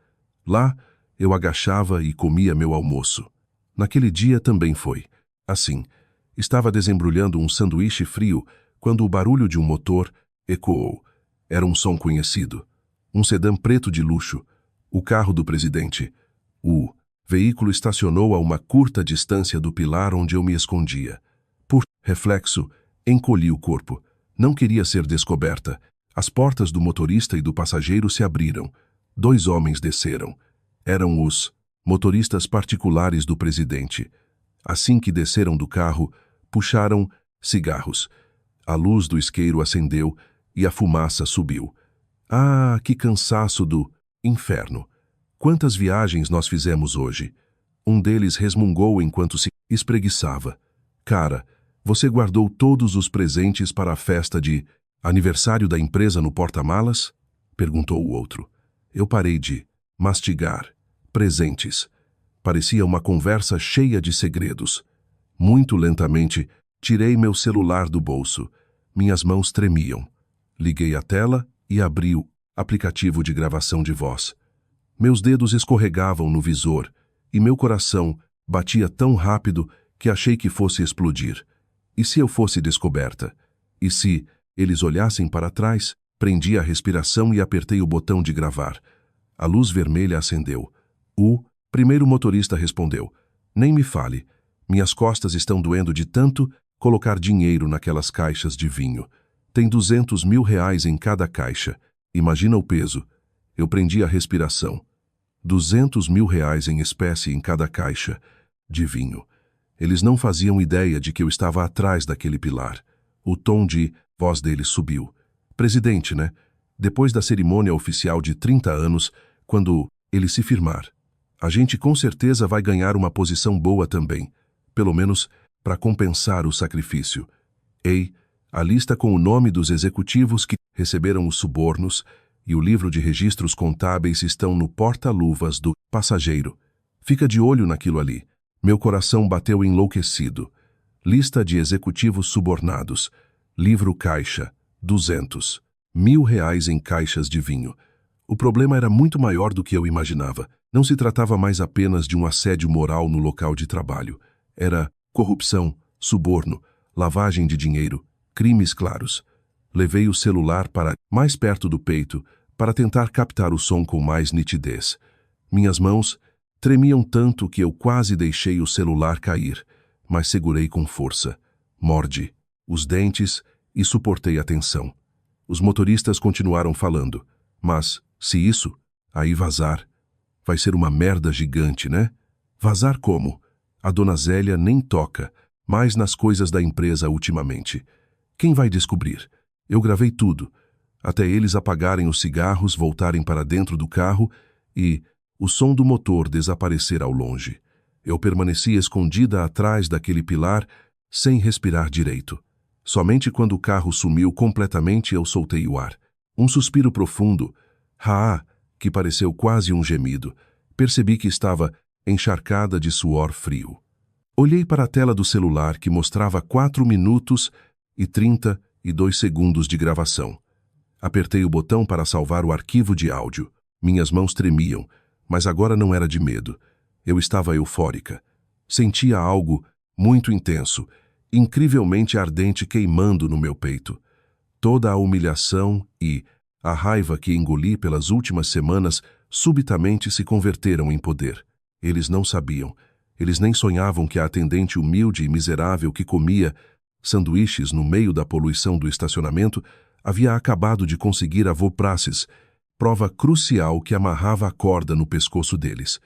Lá, eu agachava e comia meu almoço. Naquele dia também foi assim. Estava desembrulhando um sanduíche frio quando o barulho de um motor ecoou. Era um som conhecido. Um sedã preto de luxo. O carro do presidente. O veículo estacionou a uma curta distância do pilar onde eu me escondia. Por reflexo, encolhi o corpo. Não queria ser descoberta. As portas do motorista e do passageiro se abriram. 2 homens desceram. Eram os motoristas particulares do presidente. Assim que desceram do carro, puxaram cigarros. A luz do isqueiro acendeu e a fumaça subiu. Ah, que cansaço do inferno! Quantas viagens nós fizemos hoje? Um deles resmungou enquanto se espreguiçava. Cara, você guardou todos os presentes para a festa de aniversário da empresa no porta-malas? Perguntou o outro. Eu parei de mastigar. Presentes. Parecia uma conversa cheia de segredos. Muito lentamente, tirei meu celular do bolso. Minhas mãos tremiam. Liguei a tela e abri o aplicativo de gravação de voz. Meus dedos escorregavam no visor e meu coração batia tão rápido que achei que fosse explodir. E se eu fosse descoberta? E se eles olhassem para trás? Prendi a respiração e apertei o botão de gravar. A luz vermelha acendeu. O primeiro motorista respondeu. Nem me fale. Minhas costas estão doendo de tanto colocar dinheiro naquelas caixas de vinho. Tem 200 mil reais em cada caixa. Imagina o peso. Eu prendi a respiração. 200 mil reais em espécie em cada caixa de vinho. Eles não faziam ideia de que eu estava atrás daquele pilar. O tom de voz dele subiu. Presidente, né? Depois da cerimônia oficial de 30 anos, quando ele se firmar, a gente com certeza vai ganhar uma posição boa também, pelo menos para compensar o sacrifício. Ei, a lista com o nome dos executivos que receberam os subornos e o livro de registros contábeis estão no porta-luvas do passageiro. Fica de olho naquilo ali. Meu coração bateu enlouquecido. Lista de executivos subornados. Livro caixa. 200. R$ 1.000 em caixas de vinho. O problema era muito maior do que eu imaginava. Não se tratava mais apenas de um assédio moral no local de trabalho. Era corrupção, suborno, lavagem de dinheiro, crimes claros. Levei o celular para mais perto do peito para tentar captar o som com mais nitidez. Minhas mãos tremiam tanto que eu quase deixei o celular cair, mas segurei com força. Morde os dentes e suportei a tensão. Os motoristas continuaram falando, mas, se isso, aí vazar, vai ser uma merda gigante, né? Vazar como? A dona Zélia nem toca mais nas coisas da empresa ultimamente. Quem vai descobrir? Eu gravei tudo, até eles apagarem os cigarros, voltarem para dentro do carro e o som do motor desaparecer ao longe. Eu permaneci escondida atrás daquele pilar, sem respirar direito. Somente quando o carro sumiu completamente eu soltei o ar. Um suspiro profundo, que pareceu quase um gemido. Percebi que estava encharcada de suor frio. Olhei para a tela do celular que mostrava 4 minutos e 32 segundos de gravação. Apertei o botão para salvar o arquivo de áudio. Minhas mãos tremiam, mas agora não era de medo. Eu estava eufórica. Sentia algo muito intenso, incrivelmente ardente queimando no meu peito. Toda a humilhação e a raiva que engoli pelas últimas semanas subitamente se converteram em poder. Eles não sabiam. Eles nem sonhavam que a atendente humilde e miserável que comia sanduíches no meio da poluição do estacionamento havia acabado de conseguir a Vopraces, prova crucial que amarrava a corda no pescoço deles.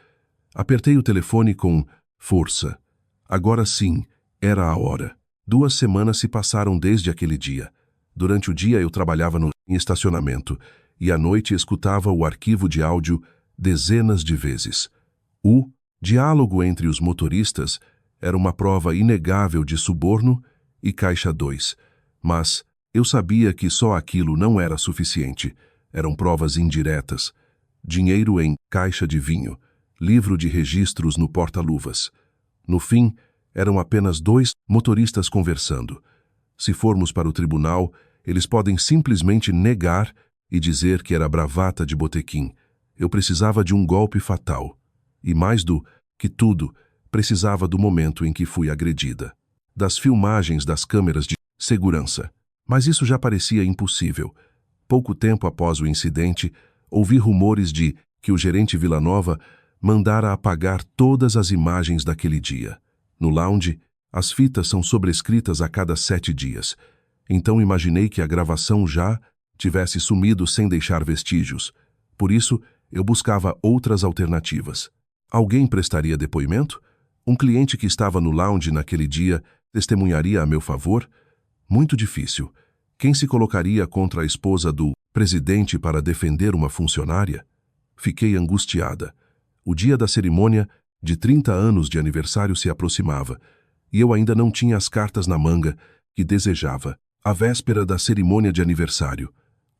Apertei o telefone com força. Agora sim, era a hora. 2 semanas se passaram desde aquele dia. Durante o dia eu trabalhava no estacionamento e à noite escutava o arquivo de áudio dezenas de vezes. O diálogo entre os motoristas era uma prova inegável de suborno e caixa 2, mas eu sabia que só aquilo não era suficiente. Eram provas indiretas. Dinheiro em caixa de vinho, livro de registros no porta-luvas. No fim, eram apenas 2 motoristas conversando. Se formos para o tribunal, eles podem simplesmente negar e dizer que era bravata de botequim. Eu precisava de um golpe fatal. E mais do que tudo, precisava do momento em que fui agredida. Das filmagens das câmeras de segurança. Mas isso já parecia impossível. Pouco tempo após o incidente, ouvi rumores de que o gerente Villanova mandara apagar todas as imagens daquele dia. No lounge, as fitas são sobrescritas a cada 7 dias. Então imaginei que a gravação já tivesse sumido sem deixar vestígios. Por isso, eu buscava outras alternativas. Alguém prestaria depoimento? Um cliente que estava no lounge naquele dia testemunharia a meu favor? Muito difícil. Quem se colocaria contra a esposa do presidente para defender uma funcionária? Fiquei angustiada. O dia da cerimônia de 30 anos de aniversário se aproximava, e eu ainda não tinha as cartas na manga que desejava. A véspera da cerimônia de aniversário.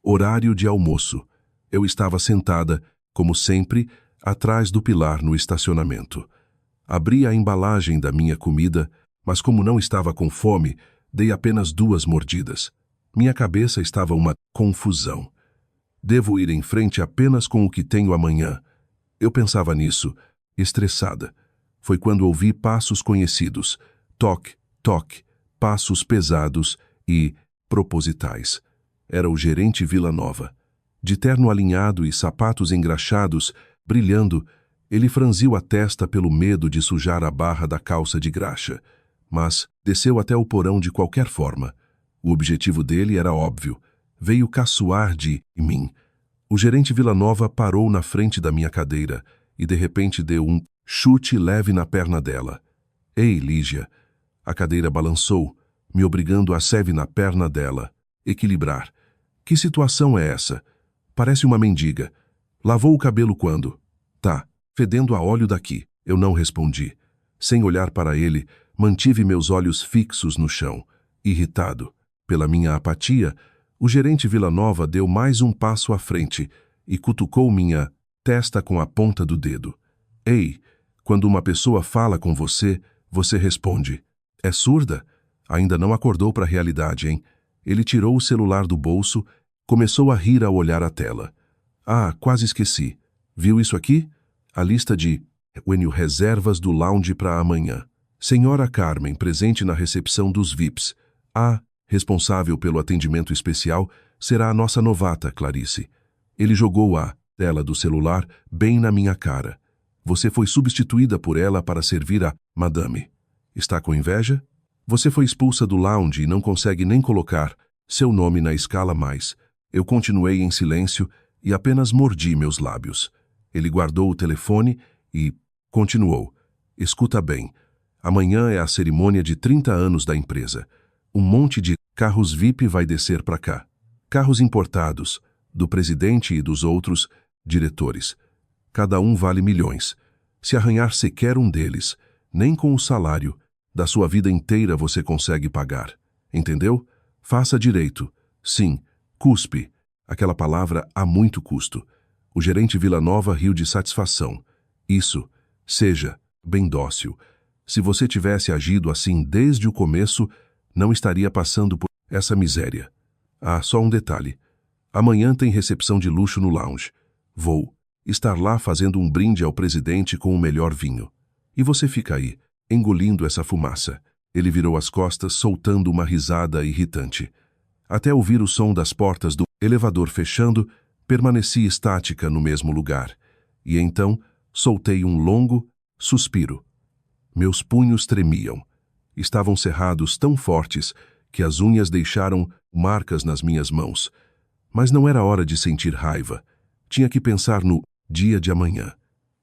Horário de almoço. Eu estava sentada, como sempre, atrás do pilar no estacionamento. Abri a embalagem da minha comida, mas como não estava com fome, dei apenas 2 mordidas. Minha cabeça estava uma confusão. Devo ir em frente apenas com o que tenho amanhã. Eu pensava nisso, estressada. Foi quando ouvi passos conhecidos. Toque, toque, passos pesados e propositais. Era o gerente Villanova. De terno alinhado e sapatos engraxados, brilhando, ele franziu a testa pelo medo de sujar a barra da calça de graxa, mas desceu até o porão de qualquer forma. O objetivo dele era óbvio. Veio caçoar de mim. O gerente Villanova parou na frente da minha cadeira e de repente deu um chute leve na perna dela. Ei, Lígia. A cadeira balançou, me obrigando a seve na perna dela. Equilibrar. Que situação é essa? Parece uma mendiga. Lavou o cabelo quando? Tá, fedendo a óleo daqui. Eu não respondi. Sem olhar para ele, mantive meus olhos fixos no chão. Irritado pela minha apatia, o gerente Villanova deu mais um passo à frente e cutucou minha testa com a ponta do dedo. Ei, quando uma pessoa fala com você, você responde. É surda? Ainda não acordou para a realidade, hein? Ele tirou o celular do bolso, começou a rir ao olhar a tela. Ah, quase esqueci. Viu isso aqui? A lista de reservas do lounge para amanhã. Senhora Carmen, presente na recepção dos VIPs. A responsável pelo atendimento especial será a nossa novata, Clarice. Ele jogou a tela do celular bem na minha cara. Você foi substituída por ela para servir a madame. Está com inveja? Você foi expulsa do lounge e não consegue nem colocar seu nome na escala mais. Eu continuei em silêncio e apenas mordi meus lábios. Ele guardou o telefone e continuou. Escuta bem. Amanhã é a cerimônia de 30 anos da empresa. Um monte de carros VIP vai descer para cá. Carros importados, do presidente e dos outros diretores. Cada um vale milhões. Se arranhar sequer um deles, nem com o salário da sua vida inteira você consegue pagar. Entendeu? Faça direito. Sim, cuspe. Aquela palavra há muito custo. O gerente Villanova riu de satisfação. Isso. Seja bem dócil. Se você tivesse agido assim desde o começo, não estaria passando por essa miséria. Ah, só um detalhe. Amanhã tem recepção de luxo no lounge. Vou estar lá fazendo um brinde ao presidente com o melhor vinho. E você fica aí, engolindo essa fumaça. Ele virou as costas, soltando uma risada irritante. Até ouvir o som das portas do elevador fechando, permaneci estática no mesmo lugar. E então soltei um longo suspiro. Meus punhos tremiam. Estavam cerrados tão fortes que as unhas deixaram marcas nas minhas mãos. Mas não era hora de sentir raiva. Tinha que pensar no dia de amanhã.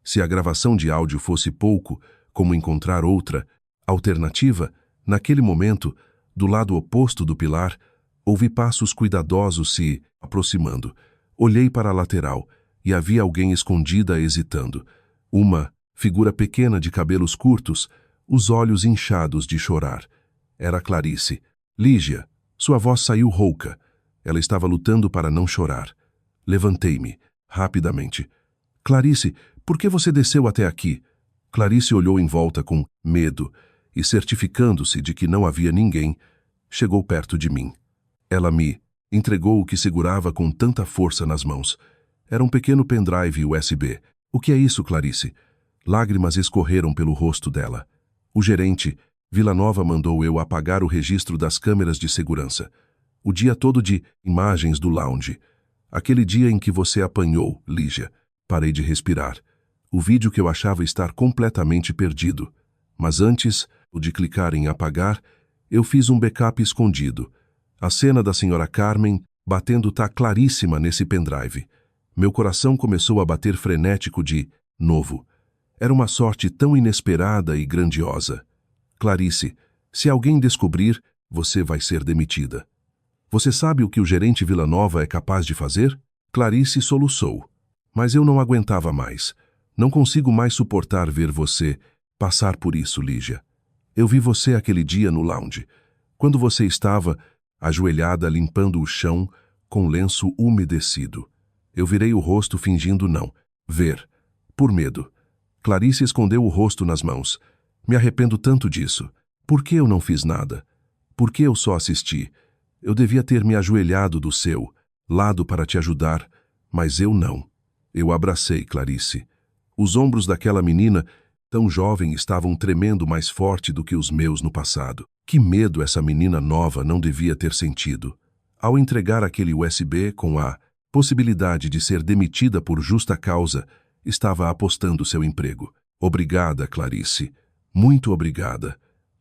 Se a gravação de áudio fosse pouco, como encontrar outra alternativa, naquele momento, do lado oposto do pilar, ouvi passos cuidadosos se aproximando. Olhei para a lateral e havia alguém escondida hesitando. Uma figura pequena de cabelos curtos, os olhos inchados de chorar. Era Clarice. Lígia, sua voz saiu rouca. Ela estava lutando para não chorar. Levantei-me, rapidamente. Clarice, por que você desceu até aqui? Clarice olhou em volta com medo e, certificando-se de que não havia ninguém, chegou perto de mim. Ela me entregou o que segurava com tanta força nas mãos. Era um pequeno pendrive USB. O que é isso, Clarice? Lágrimas escorreram pelo rosto dela. O gerente Villanova mandou eu apagar o registro das câmeras de segurança. O dia todo de imagens do lounge. Aquele dia em que você apanhou, Lígia. Parei de respirar. O vídeo que eu achava estar completamente perdido. Mas antes de clicar em apagar, eu fiz um backup escondido. A cena da senhora Carmen batendo tá claríssima nesse pendrive. Meu coração começou a bater frenético de novo. Era uma sorte tão inesperada e grandiosa. Clarice, se alguém descobrir, você vai ser demitida. Você sabe o que o gerente Villanova é capaz de fazer? Clarice soluçou. Mas eu não aguentava mais. Não consigo mais suportar ver você passar por isso, Lígia. Eu vi você aquele dia no lounge, quando você estava ajoelhada limpando o chão com lenço umedecido. Eu virei o rosto fingindo não ver, por medo. Clarice escondeu o rosto nas mãos. Me arrependo tanto disso. Por que eu não fiz nada? Por que eu só assisti? Eu devia ter me ajoelhado do seu lado para te ajudar, mas eu não. Eu abracei Clarice. Os ombros daquela menina, tão jovem, estavam tremendo mais forte do que os meus no passado. Que medo essa menina nova não devia ter sentido. Ao entregar aquele USB com a possibilidade de ser demitida por justa causa, estava apostando seu emprego. Obrigada, Clarice. Muito obrigada.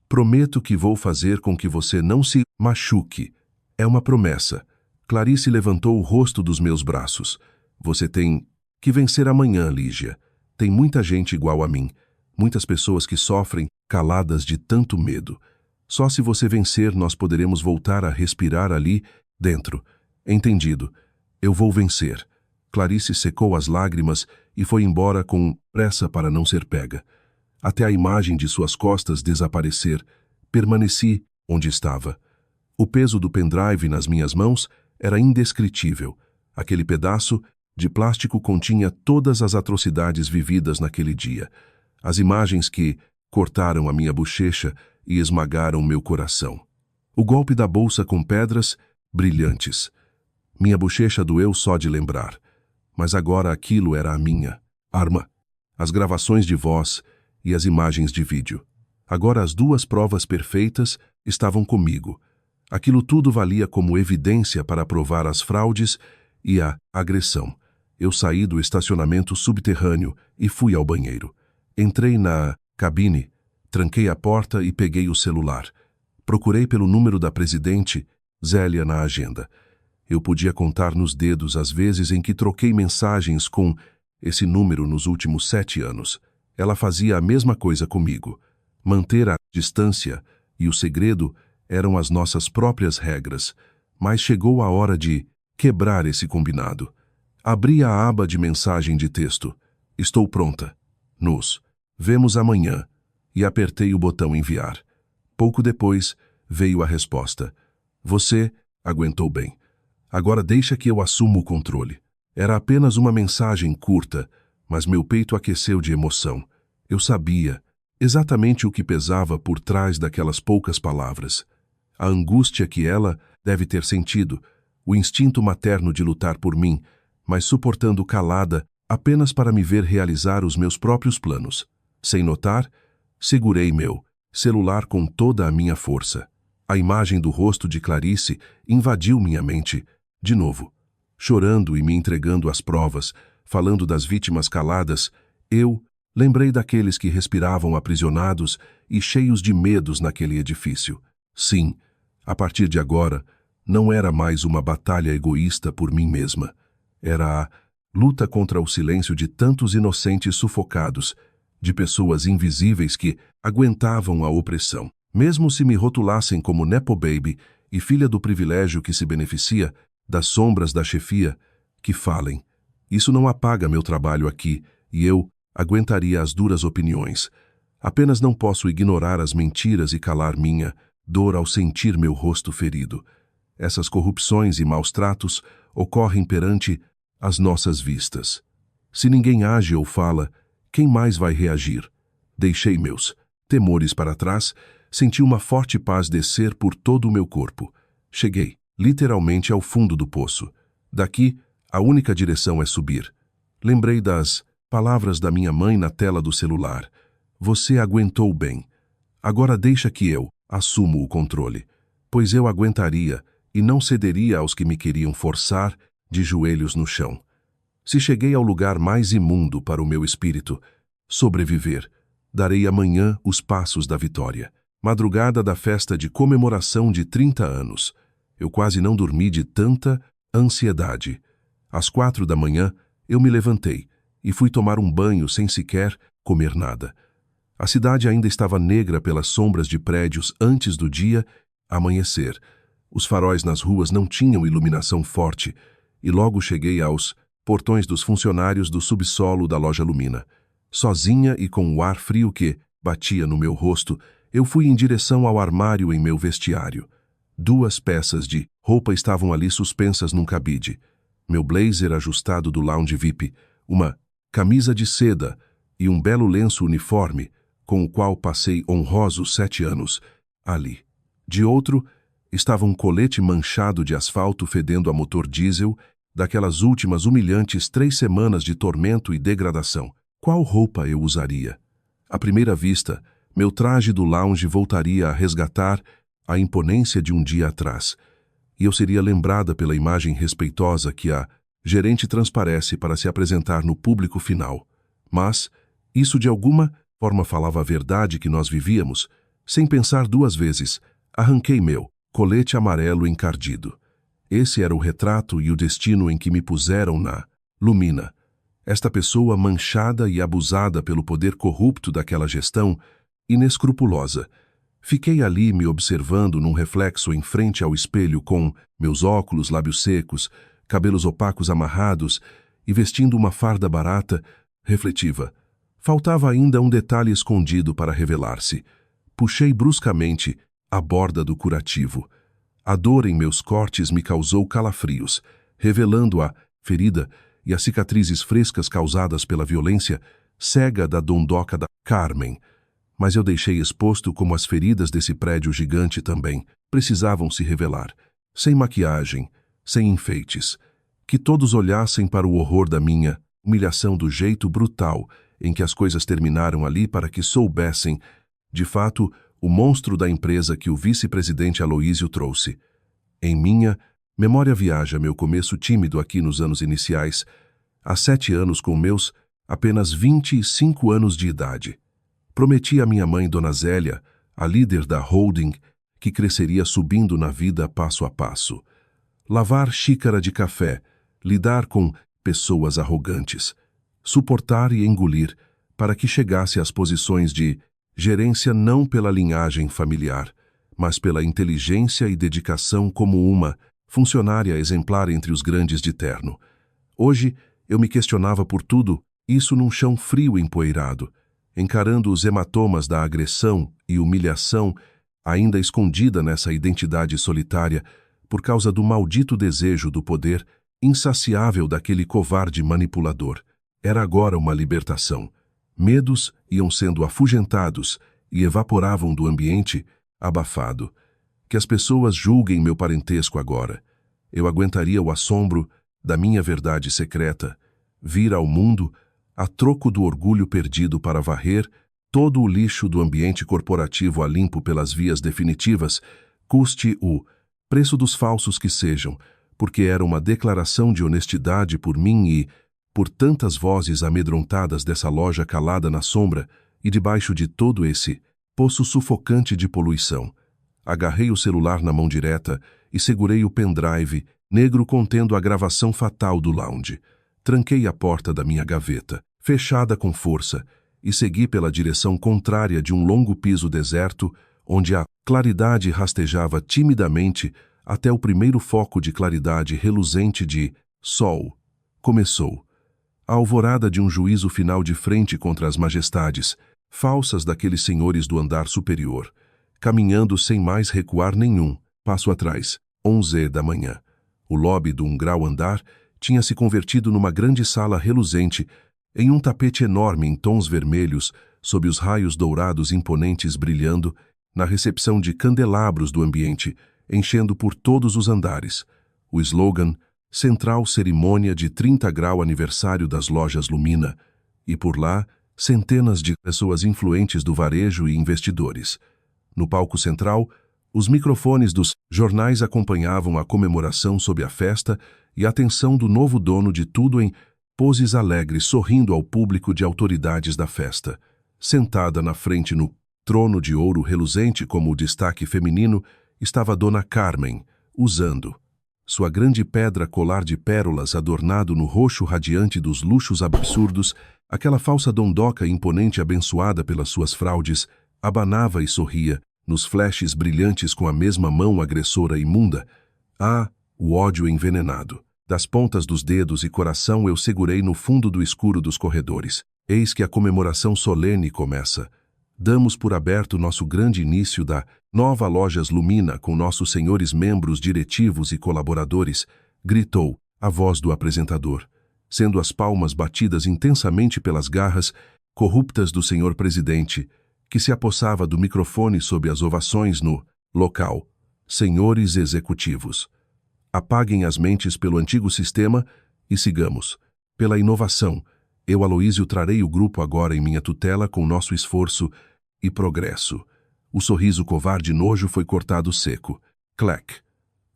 Prometo que vou fazer com que você não se machuque. É uma promessa. Clarice levantou o rosto dos meus braços. Você tem que vencer amanhã, Lígia. Tem muita gente igual a mim. Muitas pessoas que sofrem caladas de tanto medo. Só se você vencer nós poderemos voltar a respirar ali dentro. Entendido. Eu vou vencer. Clarice secou as lágrimas e foi embora com pressa para não ser pega. Até a imagem de suas costas desaparecer, permaneci onde estava. O peso do pendrive nas minhas mãos era indescritível. Aquele pedaço de plástico continha todas as atrocidades vividas naquele dia. As imagens que cortaram a minha bochecha e esmagaram meu coração. O golpe da bolsa com pedras brilhantes. Minha bochecha doeu só de lembrar. Mas agora aquilo era a minha arma. As gravações de voz e as imagens de vídeo. Agora as duas provas perfeitas estavam comigo. Aquilo tudo valia como evidência para provar as fraudes e a agressão. Eu saí do estacionamento subterrâneo e fui ao banheiro. Entrei na cabine, tranquei a porta e peguei o celular. Procurei pelo número da presidente, Zélia, na agenda. Eu podia contar nos dedos as vezes em que troquei mensagens com esse número nos últimos 7 anos. Ela fazia a mesma coisa comigo. Manter a distância e o segredo eram as nossas próprias regras, mas chegou a hora de quebrar esse combinado. Abri a aba de mensagem de texto. Estou pronta. Nos vemos amanhã. E apertei o botão enviar. Pouco depois, veio a resposta. Você aguentou bem. Agora deixa que eu assuma o controle. Era apenas uma mensagem curta, mas meu peito aqueceu de emoção. Eu sabia exatamente o que pesava por trás daquelas poucas palavras. A angústia que ela deve ter sentido, o instinto materno de lutar por mim, mas suportando calada apenas para me ver realizar os meus próprios planos. Sem notar, segurei meu celular com toda a minha força. A imagem do rosto de Clarice invadiu minha mente, de novo. Chorando e me entregando às provas, falando das vítimas caladas, eu lembrei daqueles que respiravam aprisionados e cheios de medos naquele edifício. Sim, a partir de agora, não era mais uma batalha egoísta por mim mesma. Era a luta contra o silêncio de tantos inocentes sufocados, de pessoas invisíveis que aguentavam a opressão. Mesmo se me rotulassem como Nepo Baby e filha do privilégio que se beneficia das sombras da chefia, que falem. Isso não apaga meu trabalho aqui e eu aguentaria as duras opiniões. Apenas não posso ignorar as mentiras e calar minha dor ao sentir meu rosto ferido. Essas corrupções e maus tratos ocorrem perante as nossas vistas. Se ninguém age ou fala, quem mais vai reagir? Deixei meus temores para trás, senti uma forte paz descer por todo o meu corpo. Cheguei, literalmente, ao fundo do poço. Daqui, a única direção é subir. Lembrei das palavras da minha mãe na tela do celular. Você aguentou bem. Agora deixa que eu assumo o controle, pois eu aguentaria e não cederia aos que me queriam forçar de joelhos no chão. Se cheguei ao lugar mais imundo para o meu espírito, sobreviver, darei amanhã os passos da vitória. Madrugada da festa de comemoração de 30 anos. Eu quase não dormi de tanta ansiedade. Às 4 da manhã, eu me levantei e fui tomar um banho sem sequer comer nada. A cidade ainda estava negra pelas sombras de prédios antes do dia amanhecer. Os faróis nas ruas não tinham iluminação forte e logo cheguei aos portões dos funcionários do subsolo da loja Lumina. Sozinha e com o ar frio que batia no meu rosto, eu fui em direção ao armário em meu vestiário. 2 peças de roupa estavam ali suspensas num cabide. Meu blazer ajustado do lounge VIP, uma camisa de seda e um belo lenço uniforme, com o qual passei honrosos 7 anos, ali. De outro, estava um colete manchado de asfalto fedendo a motor diesel, daquelas últimas humilhantes 3 semanas de tormento e degradação. Qual roupa eu usaria? À primeira vista, meu traje do lounge voltaria a resgatar a imponência de um dia atrás, e eu seria lembrada pela imagem respeitosa que a gerente transparece para se apresentar no público final. Mas isso de alguma forma falava a verdade que nós vivíamos. Sem pensar 2 vezes, arranquei meu colete amarelo encardido. Esse era o retrato e o destino em que me puseram na Lumina. Esta pessoa manchada e abusada pelo poder corrupto daquela gestão inescrupulosa. Fiquei ali me observando num reflexo em frente ao espelho com meus óculos, lábios secos, cabelos opacos amarrados e vestindo uma farda barata, refletiva. Faltava ainda um detalhe escondido para revelar-se. Puxei bruscamente a borda do curativo. A dor em meus cortes me causou calafrios, revelando a ferida e as cicatrizes frescas causadas pela violência cega da dondoca da Carmen. Mas eu deixei exposto como as feridas desse prédio gigante também precisavam se revelar, sem maquiagem, sem enfeites. Que todos olhassem para o horror da minha humilhação do jeito brutal em que as coisas terminaram ali para que soubessem, de fato, o monstro da empresa que o vice-presidente Aloísio trouxe. Em minha memória viaja meu começo tímido aqui nos anos iniciais, há 7 anos com meus apenas 25 anos de idade. Prometi à minha mãe, Dona Zélia, a líder da holding, que cresceria subindo na vida passo a passo. Lavar xícara de café, lidar com pessoas arrogantes, suportar e engolir para que chegasse às posições de gerência não pela linhagem familiar, mas pela inteligência e dedicação como uma funcionária exemplar entre os grandes de terno. Hoje, eu me questionava por tudo, isso num chão frio e empoeirado, encarando os hematomas da agressão e humilhação ainda escondida nessa identidade solitária por causa do maldito desejo do poder insaciável daquele covarde manipulador. Era agora uma libertação. Medos iam sendo afugentados e evaporavam do ambiente abafado. Que as pessoas julguem meu parentesco agora. Eu aguentaria o assombro da minha verdade secreta, vir ao mundo a troco do orgulho perdido para varrer todo o lixo do ambiente corporativo a limpo pelas vias definitivas, custe o preço dos falsos que sejam, porque era uma declaração de honestidade por mim e por tantas vozes amedrontadas dessa loja calada na sombra e debaixo de todo esse poço sufocante de poluição. Agarrei o celular na mão direta e segurei o pendrive negro contendo a gravação fatal do lounge. Tranquei a porta da minha gaveta, fechada com força, e segui pela direção contrária de um longo piso deserto, onde a claridade rastejava timidamente até o primeiro foco de claridade reluzente de sol. Começou. A alvorada de um juízo final de frente contra as majestades, falsas daqueles senhores do andar superior, caminhando sem mais recuar nenhum, passo atrás, 11 da manhã. O lobby do grau andar tinha se convertido numa grande sala reluzente, em um tapete enorme em tons vermelhos, sob os raios dourados imponentes brilhando, na recepção de candelabros do ambiente, enchendo por todos os andares. O slogan, Central Cerimônia de 30 grau aniversário das lojas Lumina, e por lá, centenas de pessoas influentes do varejo e investidores. No palco central, os microfones dos jornais acompanhavam a comemoração sob a festa e a atenção do novo dono de tudo em poses alegres sorrindo ao público de autoridades da festa. Sentada na frente no trono de ouro reluzente como o destaque feminino, estava Dona Carmen, usando sua grande pedra colar de pérolas adornado no roxo radiante dos luxos absurdos, aquela falsa dondoca imponente abençoada pelas suas fraudes, abanava e sorria, nos flashes brilhantes com a mesma mão agressora imunda. Ah, o ódio envenenado. Das pontas dos dedos e coração eu segurei no fundo do escuro dos corredores. Eis que a comemoração solene começa. Damos por aberto nosso grande início da nova Lojas Lumina com nossos senhores membros diretivos e colaboradores, gritou a voz do apresentador, sendo as palmas batidas intensamente pelas garras corruptas do senhor presidente, que se apossava do microfone sob as ovações no local. Senhores executivos, apaguem as mentes pelo antigo sistema e sigamos. Pela inovação, eu, Aloísio, trarei o grupo agora em minha tutela com nosso esforço e progresso. O sorriso covarde nojo foi cortado seco. Clac!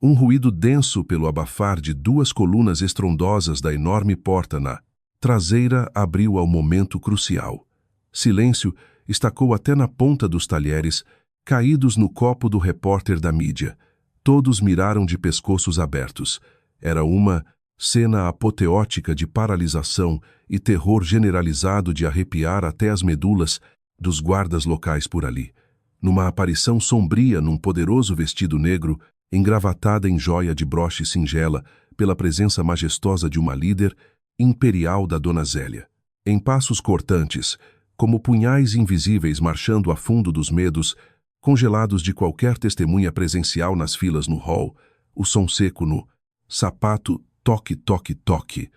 Um ruído denso pelo abafar de 2 colunas estrondosas da enorme porta na traseira abriu ao momento crucial. Silêncio estacou até na ponta dos talheres, caídos no copo do repórter da mídia. Todos miraram de pescoços abertos. Era uma cena apoteótica de paralisação e terror generalizado de arrepiar até as medulas, dos guardas locais por ali, numa aparição sombria num poderoso vestido negro, engravatada em joia de broche singela, pela presença majestosa de uma líder imperial da Dona Zélia. Em passos cortantes, como punhais invisíveis marchando a fundo dos medos, congelados de qualquer testemunha presencial nas filas no hall, o som seco no sapato toque, toque, toque,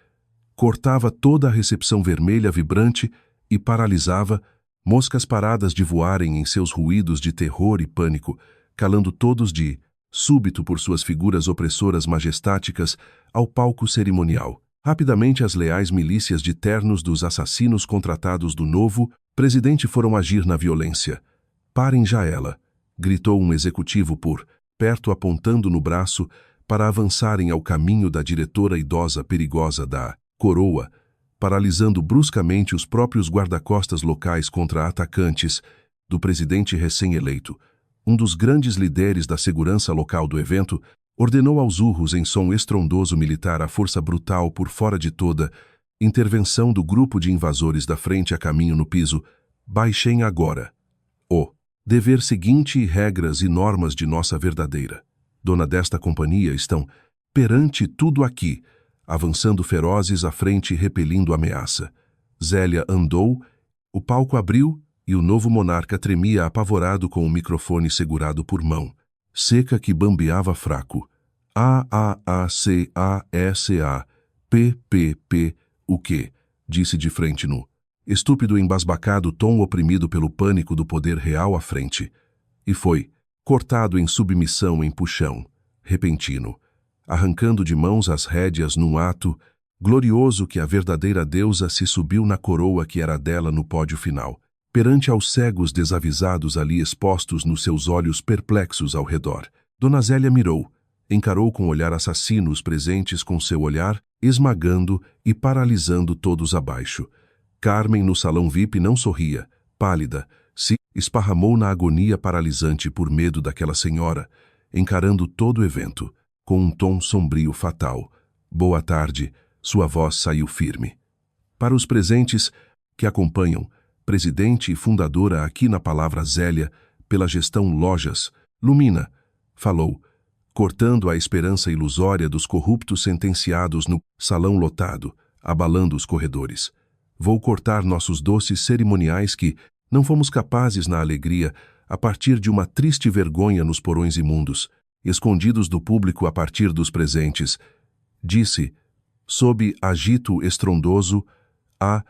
cortava toda a recepção vermelha vibrante e paralisava moscas paradas de voarem em seus ruídos de terror e pânico, calando todos de súbito por suas figuras opressoras majestáticas ao palco cerimonial. Rapidamente as leais milícias de ternos dos assassinos contratados do novo presidente foram agir na violência. Parem já ela, gritou um executivo por perto apontando no braço para avançarem ao caminho da diretora idosa perigosa da coroa, paralisando bruscamente os próprios guarda-costas locais contra atacantes do presidente recém-eleito. Um dos grandes líderes da segurança local do evento ordenou aos urros em som estrondoso militar a força brutal por fora de toda intervenção do grupo de invasores da frente a caminho no piso. Baixem agora. O dever seguinte e regras e normas de nossa verdadeira dona desta companhia estão perante tudo aqui, avançando ferozes à frente e repelindo a ameaça. Zélia andou, o palco abriu e o novo monarca tremia apavorado com o microfone segurado por mão seca que bambeava fraco. A-A-A-C-A-S-A-P-P-P, o quê? Disse de frente no estúpido embasbacado tom oprimido pelo pânico do poder real à frente. E foi cortado em submissão em puxão, repentino, arrancando de mãos as rédeas num ato glorioso que a verdadeira deusa se subiu na coroa que era dela no pódio final, perante aos cegos desavisados ali expostos nos seus olhos perplexos ao redor. Dona Zélia mirou, encarou com olhar assassino os presentes com seu olhar, esmagando e paralisando todos abaixo. Carmen no salão VIP não sorria, pálida, se esparramou na agonia paralisante por medo daquela senhora, encarando todo o evento, com um tom sombrio fatal. Boa tarde, sua voz saiu firme. Para os presentes que acompanham, presidente e fundadora aqui na palavra Zélia, pela gestão Lojas, Lumina, falou, cortando a esperança ilusória dos corruptos sentenciados no salão lotado, abalando os corredores. Vou cortar nossos doces cerimoniais que não fomos capazes na alegria a partir de uma triste vergonha nos porões imundos, escondidos do público a partir dos presentes. Disse, sob agito estrondoso, a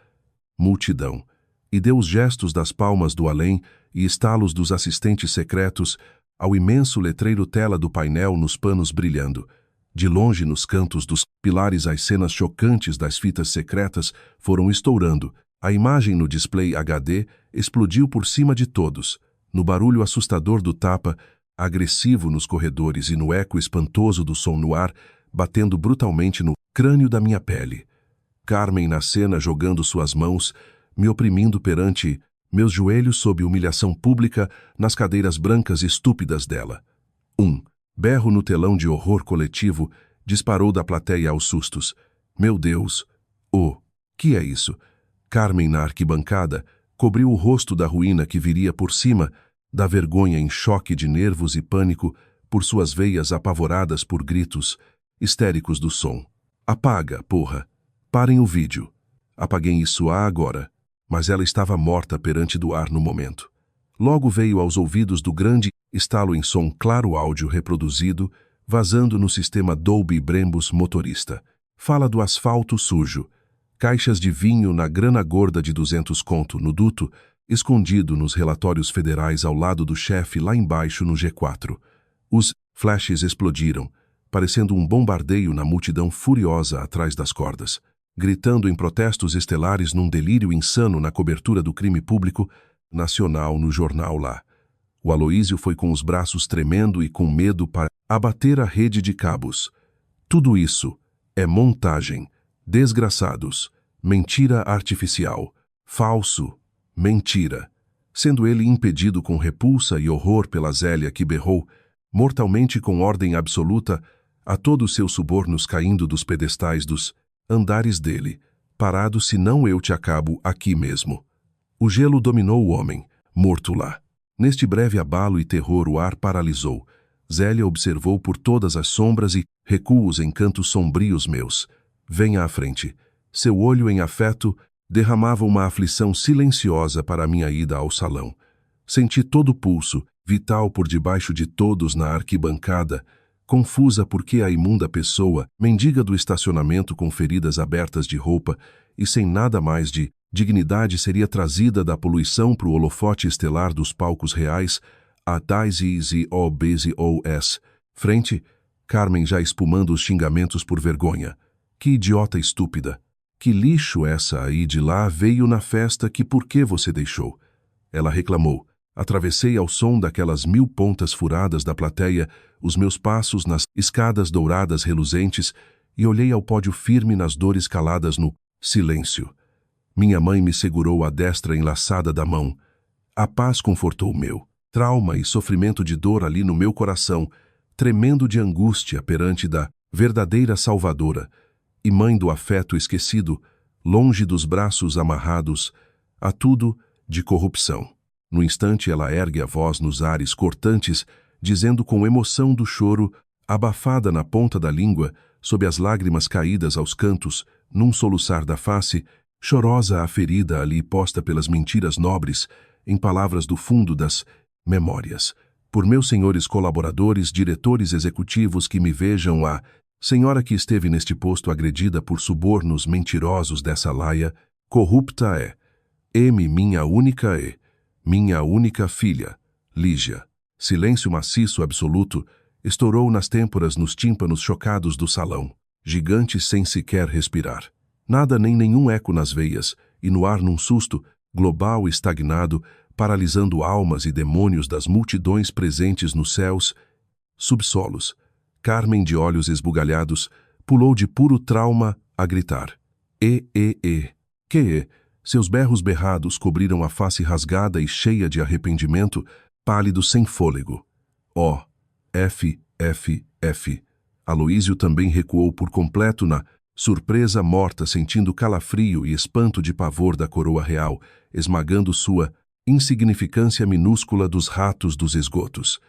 multidão, e deu os gestos das palmas do além e estalos dos assistentes secretos ao imenso letreiro tela do painel nos panos brilhando. De longe, nos cantos dos pilares, as cenas chocantes das fitas secretas foram estourando. A imagem no display HD explodiu por cima de todos, no barulho assustador do tapa, agressivo nos corredores e no eco espantoso do som no ar, batendo brutalmente no crânio da minha pele. Carmen na cena jogando suas mãos, me oprimindo perante meus joelhos sob humilhação pública nas cadeiras brancas estúpidas dela. Berro no telão de horror coletivo disparou da plateia aos sustos. Meu Deus! Que é isso? Carmen na arquibancada cobriu o rosto da ruína que viria por cima, da vergonha em choque de nervos e pânico por suas veias apavoradas por gritos histéricos do som. Apaga, porra! Parem o vídeo. Apaguei isso agora, mas ela estava morta perante do ar no momento. Logo veio aos ouvidos do grande estalo em som claro áudio reproduzido, vazando no sistema Dolby Brembus motorista. Fala do asfalto sujo, caixas de vinho na grana gorda de 200 conto no duto, escondido nos relatórios federais ao lado do chefe lá embaixo no G4. Os flashes explodiram, parecendo um bombardeio na multidão furiosa atrás das cordas, gritando em protestos estelares num delírio insano na cobertura do crime público nacional no jornal lá. O Aloísio foi com os braços tremendo e com medo para abater a rede de cabos. Tudo isso é montagem, desgraçados, mentira artificial, falso, mentira. Sendo ele impedido com repulsa e horror pela Zélia que berrou, mortalmente com ordem absoluta, a todos seus subornos caindo dos pedestais dos andares dele, parado senão eu te acabo aqui mesmo. O gelo dominou o homem, morto lá. Neste breve abalo e terror o ar paralisou. Zélia observou por todas as sombras e recua os encantos sombrios meus. Venha à frente. Seu olho em afeto derramava uma aflição silenciosa para a minha ida ao salão. Senti todo o pulso, vital por debaixo de todos na arquibancada, confusa porque a imunda pessoa, mendiga do estacionamento com feridas abertas de roupa e sem nada mais de dignidade, seria trazida da poluição para o holofote estelar dos palcos reais, a DZZOBZOS. Frente, Carmen já espumando os xingamentos por vergonha. Que idiota estúpida! Que lixo essa aí de lá veio na festa que por que você deixou? Ela reclamou. Atravessei ao som daquelas 1000 pontas furadas da plateia, os meus passos nas escadas douradas reluzentes, e olhei ao pódio firme nas dores caladas no silêncio. Minha mãe me segurou a destra enlaçada da mão. A paz confortou o meu. Trauma e sofrimento de dor ali no meu coração, tremendo de angústia perante da verdadeira salvadora, e mãe do afeto esquecido, longe dos braços amarrados, a tudo de corrupção. No instante ela ergue a voz nos ares cortantes, dizendo com emoção do choro, abafada na ponta da língua, sob as lágrimas caídas aos cantos, num soluçar da face, chorosa a ferida ali posta pelas mentiras nobres, em palavras do fundo das memórias. Por meus senhores colaboradores, diretores executivos que me vejam, a senhora que esteve neste posto agredida por subornos mentirosos dessa laia, corrupta é. Minha única filha, Lígia. Silêncio maciço absoluto estourou nas têmporas, nos tímpanos chocados do salão, gigante sem sequer respirar. Nada nem nenhum eco nas veias, e no ar num susto, global estagnado, paralisando almas e demônios das multidões presentes nos céus, subsolos. Carmen, de olhos esbugalhados, pulou de puro trauma a gritar. Que? Seus berros berrados cobriram a face rasgada e cheia de arrependimento, pálido sem fôlego. F. Aloísio também recuou por completo na surpresa morta, sentindo calafrio e espanto de pavor da coroa real, esmagando sua insignificância minúscula dos ratos dos esgotos.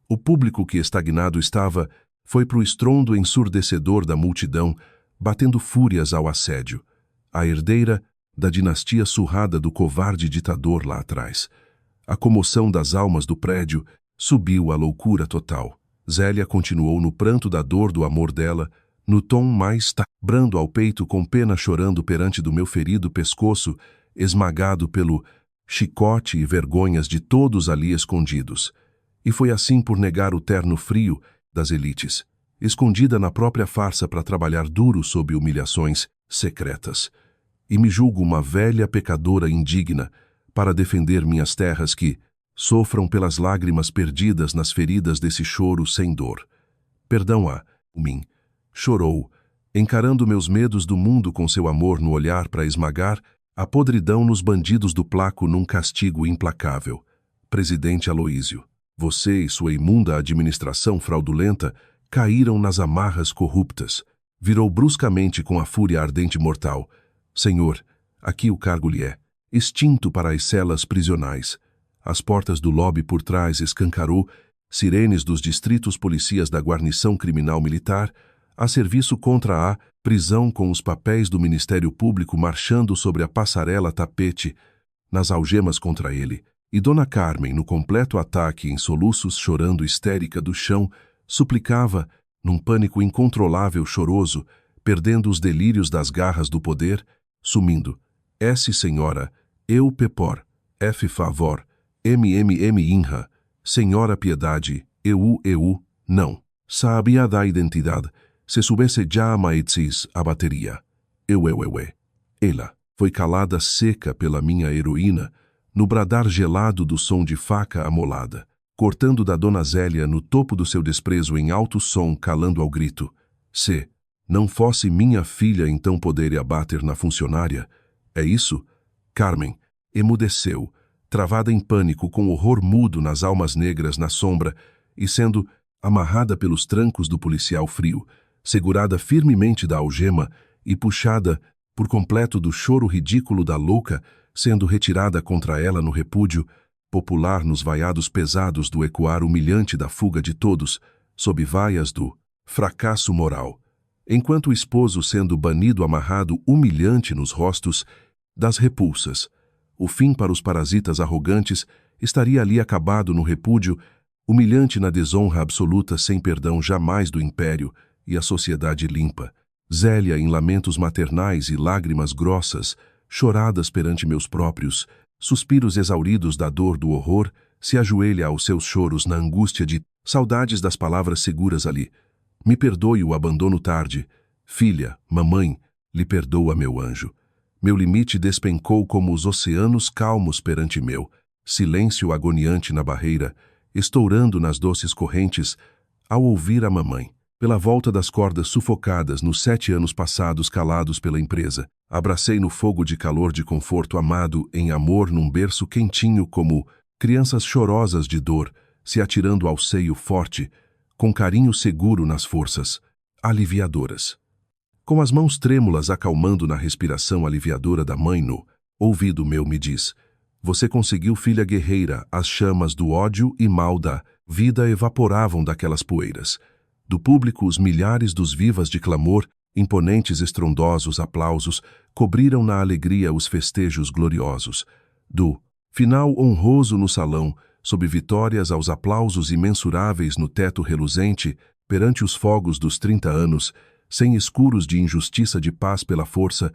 O público que estagnado estava foi pro estrondo ensurdecedor da multidão, batendo fúrias ao assédio. A herdeira da dinastia surrada do covarde ditador lá atrás. A comoção das almas do prédio subiu à loucura total. Zélia continuou no pranto da dor do amor dela, no tom mais brando ao peito, com pena, chorando perante do meu ferido pescoço, esmagado pelo chicote e vergonhas de todos ali escondidos. E foi assim por negar o terno frio das elites, escondida na própria farsa para trabalhar duro sob humilhações secretas. E me julgo uma velha pecadora indigna para defender minhas terras que sofram pelas lágrimas perdidas nas feridas desse choro sem dor. Perdão a mim. Chorou, encarando meus medos do mundo com seu amor no olhar para esmagar a podridão nos bandidos do placo num castigo implacável. Presidente Aloísio, você e sua imunda administração fraudulenta caíram nas amarras corruptas. Virou bruscamente com a fúria ardente mortal. Senhor, aqui o cargo lhe é extinto para as celas prisionais. As portas do lobby por trás escancarou, sirenes dos distritos policias da guarnição criminal militar, a serviço contra a prisão, com os papéis do Ministério Público marchando sobre a passarela tapete, nas algemas contra ele, e Dona Carmen, no completo ataque, em soluços, chorando histérica do chão, suplicava, num pânico incontrolável choroso, perdendo os delírios das garras do poder, sumindo. Senhora, eu pepor, F favor, inha, senhora piedade, eu, não. Sabia da identidade, se soubesse já maetsis abateria. Ela foi calada seca pela minha heroína, no bradar gelado do som de faca amolada, cortando da Dona Zélia no topo do seu desprezo em alto som, calando ao grito. Se não fosse minha filha, então poderia bater na funcionária. É isso? Carmen emudeceu, travada em pânico, com horror mudo nas almas negras na sombra, e sendo amarrada pelos trancos do policial frio, segurada firmemente da algema e puxada por completo do choro ridículo da louca, sendo retirada contra ela no repúdio, popular nos vaiados pesados do ecoar humilhante da fuga de todos, sob vaias do fracasso moral, enquanto o esposo sendo banido amarrado humilhante nos rostos das repulsas. O fim para os parasitas arrogantes estaria ali acabado no repúdio, humilhante na desonra absoluta sem perdão jamais do império e a sociedade limpa. Zélia em lamentos maternais e lágrimas grossas, choradas perante meus próprios, suspiros exauridos da dor do horror, se ajoelha aos seus choros na angústia de saudades das palavras seguras ali. Me perdoe o abandono tarde. Filha, mamãe, lhe perdoa meu anjo. Meu limite despencou como os oceanos calmos perante meu, silêncio agoniante na barreira, estourando nas doces correntes, ao ouvir a mamãe. Pela volta das cordas sufocadas nos 7 anos passados calados pela empresa, abracei no fogo de calor de conforto amado em amor num berço quentinho como crianças chorosas de dor, se atirando ao seio forte, com carinho seguro nas forças, aliviadoras. Com as mãos trêmulas acalmando na respiração aliviadora da mãe no ouvido meu me diz: você conseguiu, filha guerreira, as chamas do ódio e mal da vida evaporavam daquelas poeiras. Do público os milhares dos vivas de clamor, imponentes estrondosos aplausos, cobriram na alegria os festejos gloriosos. Do final honroso no salão, sob vitórias aos aplausos imensuráveis no teto reluzente, perante os fogos dos 30 anos, sem escuros de injustiça de paz pela força,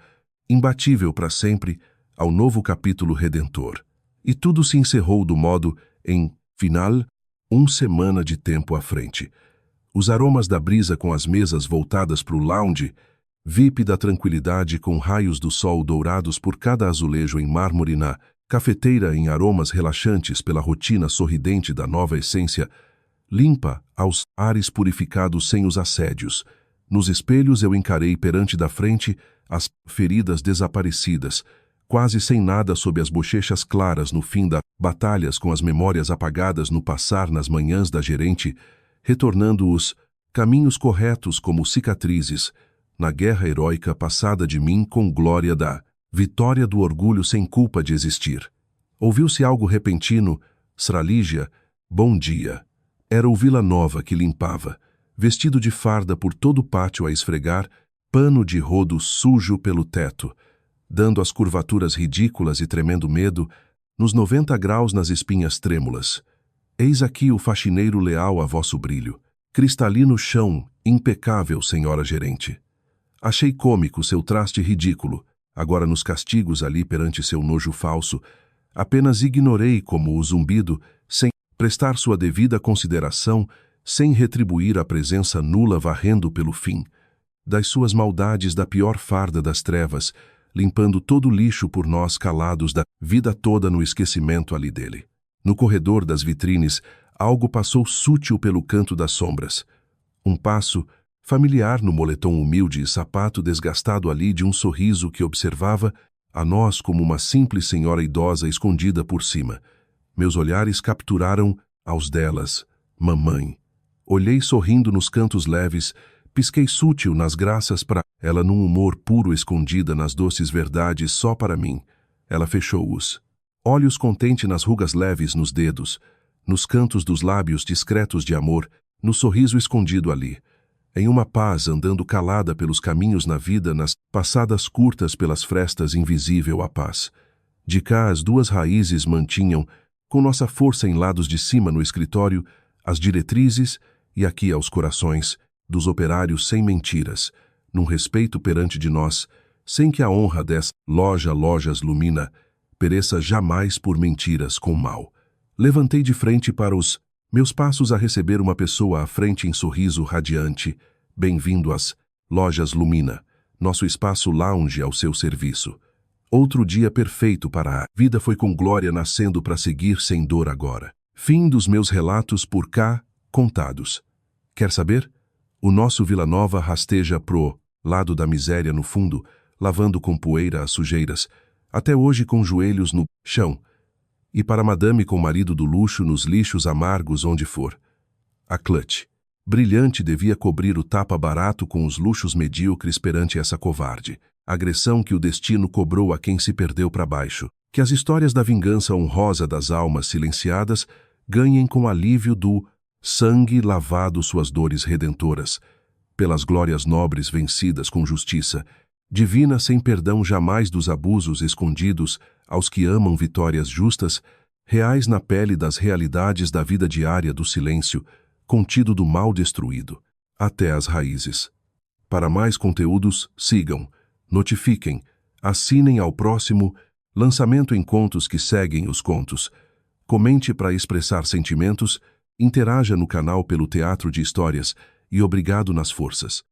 imbatível para sempre, ao novo capítulo redentor. E tudo se encerrou do modo, em final, 1 semana de tempo à frente. Os aromas da brisa com as mesas voltadas para o lounge, VIP da tranquilidade com raios do sol dourados por cada azulejo em mármore na cafeteira em aromas relaxantes pela rotina sorridente da nova essência, limpa aos ares purificados sem os assédios. Nos espelhos eu encarei perante da frente as feridas desaparecidas, quase sem nada sob as bochechas claras no fim das batalhas com as memórias apagadas no passar nas manhãs da gerente, retornando os caminhos corretos como cicatrizes, na guerra heróica passada de mim com glória da vitória do orgulho sem culpa de existir. Ouviu-se algo repentino, Sralígia, bom dia. Era o Vila Nova que limpava, vestido de farda por todo o pátio a esfregar, pano de rodo sujo pelo teto, dando as curvaturas ridículas e tremendo medo, nos 90 graus nas espinhas trêmulas. Eis aqui o faxineiro leal a vosso brilho, cristalino chão, impecável, senhora gerente. Achei cômico seu traste ridículo, agora nos castigos ali perante seu nojo falso, apenas ignorei como o zumbido, sem prestar sua devida consideração, sem retribuir a presença nula varrendo pelo fim, das suas maldades da pior farda das trevas, limpando todo o lixo por nós calados da vida toda no esquecimento ali dele. No corredor das vitrines, algo passou sútil pelo canto das sombras. Um passo, familiar no moletom humilde e sapato desgastado ali de um sorriso que observava a nós como uma simples senhora idosa escondida por cima. Meus olhares capturaram aos delas, mamãe. Olhei sorrindo nos cantos leves, pisquei sútil nas graças para ela num humor puro escondida nas doces verdades só para mim. Ela fechou-os. Olhos contente nas rugas leves nos dedos, nos cantos dos lábios discretos de amor, no sorriso escondido ali. Em uma paz andando calada pelos caminhos na vida, nas passadas curtas pelas frestas invisível a paz. De cá as duas raízes mantinham, com nossa força em lados de cima no escritório, as diretrizes e aqui aos corações, dos operários sem mentiras, num respeito perante de nós, sem que a honra dessa lojas Lumina pereça jamais por mentiras com mal. Levantei de frente para os meus passos a receber uma pessoa à frente em sorriso radiante. Bem-vindo às lojas Lumina, nosso espaço lounge ao seu serviço. Outro dia perfeito para a vida foi com glória nascendo para seguir sem dor agora. Fim dos meus relatos por cá, contados. Quer saber? O nosso Vila Nova rasteja pro lado da miséria no fundo, lavando com poeira as sujeiras, até hoje com joelhos no chão, e para madame com marido do luxo nos lixos amargos onde for. A Clutch, brilhante, devia cobrir o tapa barato com os luxos medíocres perante essa covarde agressão que o destino cobrou a quem se perdeu para baixo. Que as histórias da vingança honrosa das almas silenciadas ganhem com alívio do sangue lavado suas dores redentoras, pelas glórias nobres vencidas com justiça, divina sem perdão jamais dos abusos escondidos aos que amam vitórias justas, reais na pele das realidades da vida diária do silêncio, contido do mal destruído, até as raízes. Para mais conteúdos, sigam, notifiquem, assinem ao próximo, lançamento em contos que seguem os contos. Comente para expressar sentimentos, interaja no canal pelo Teatro de Histórias e obrigado nas forças.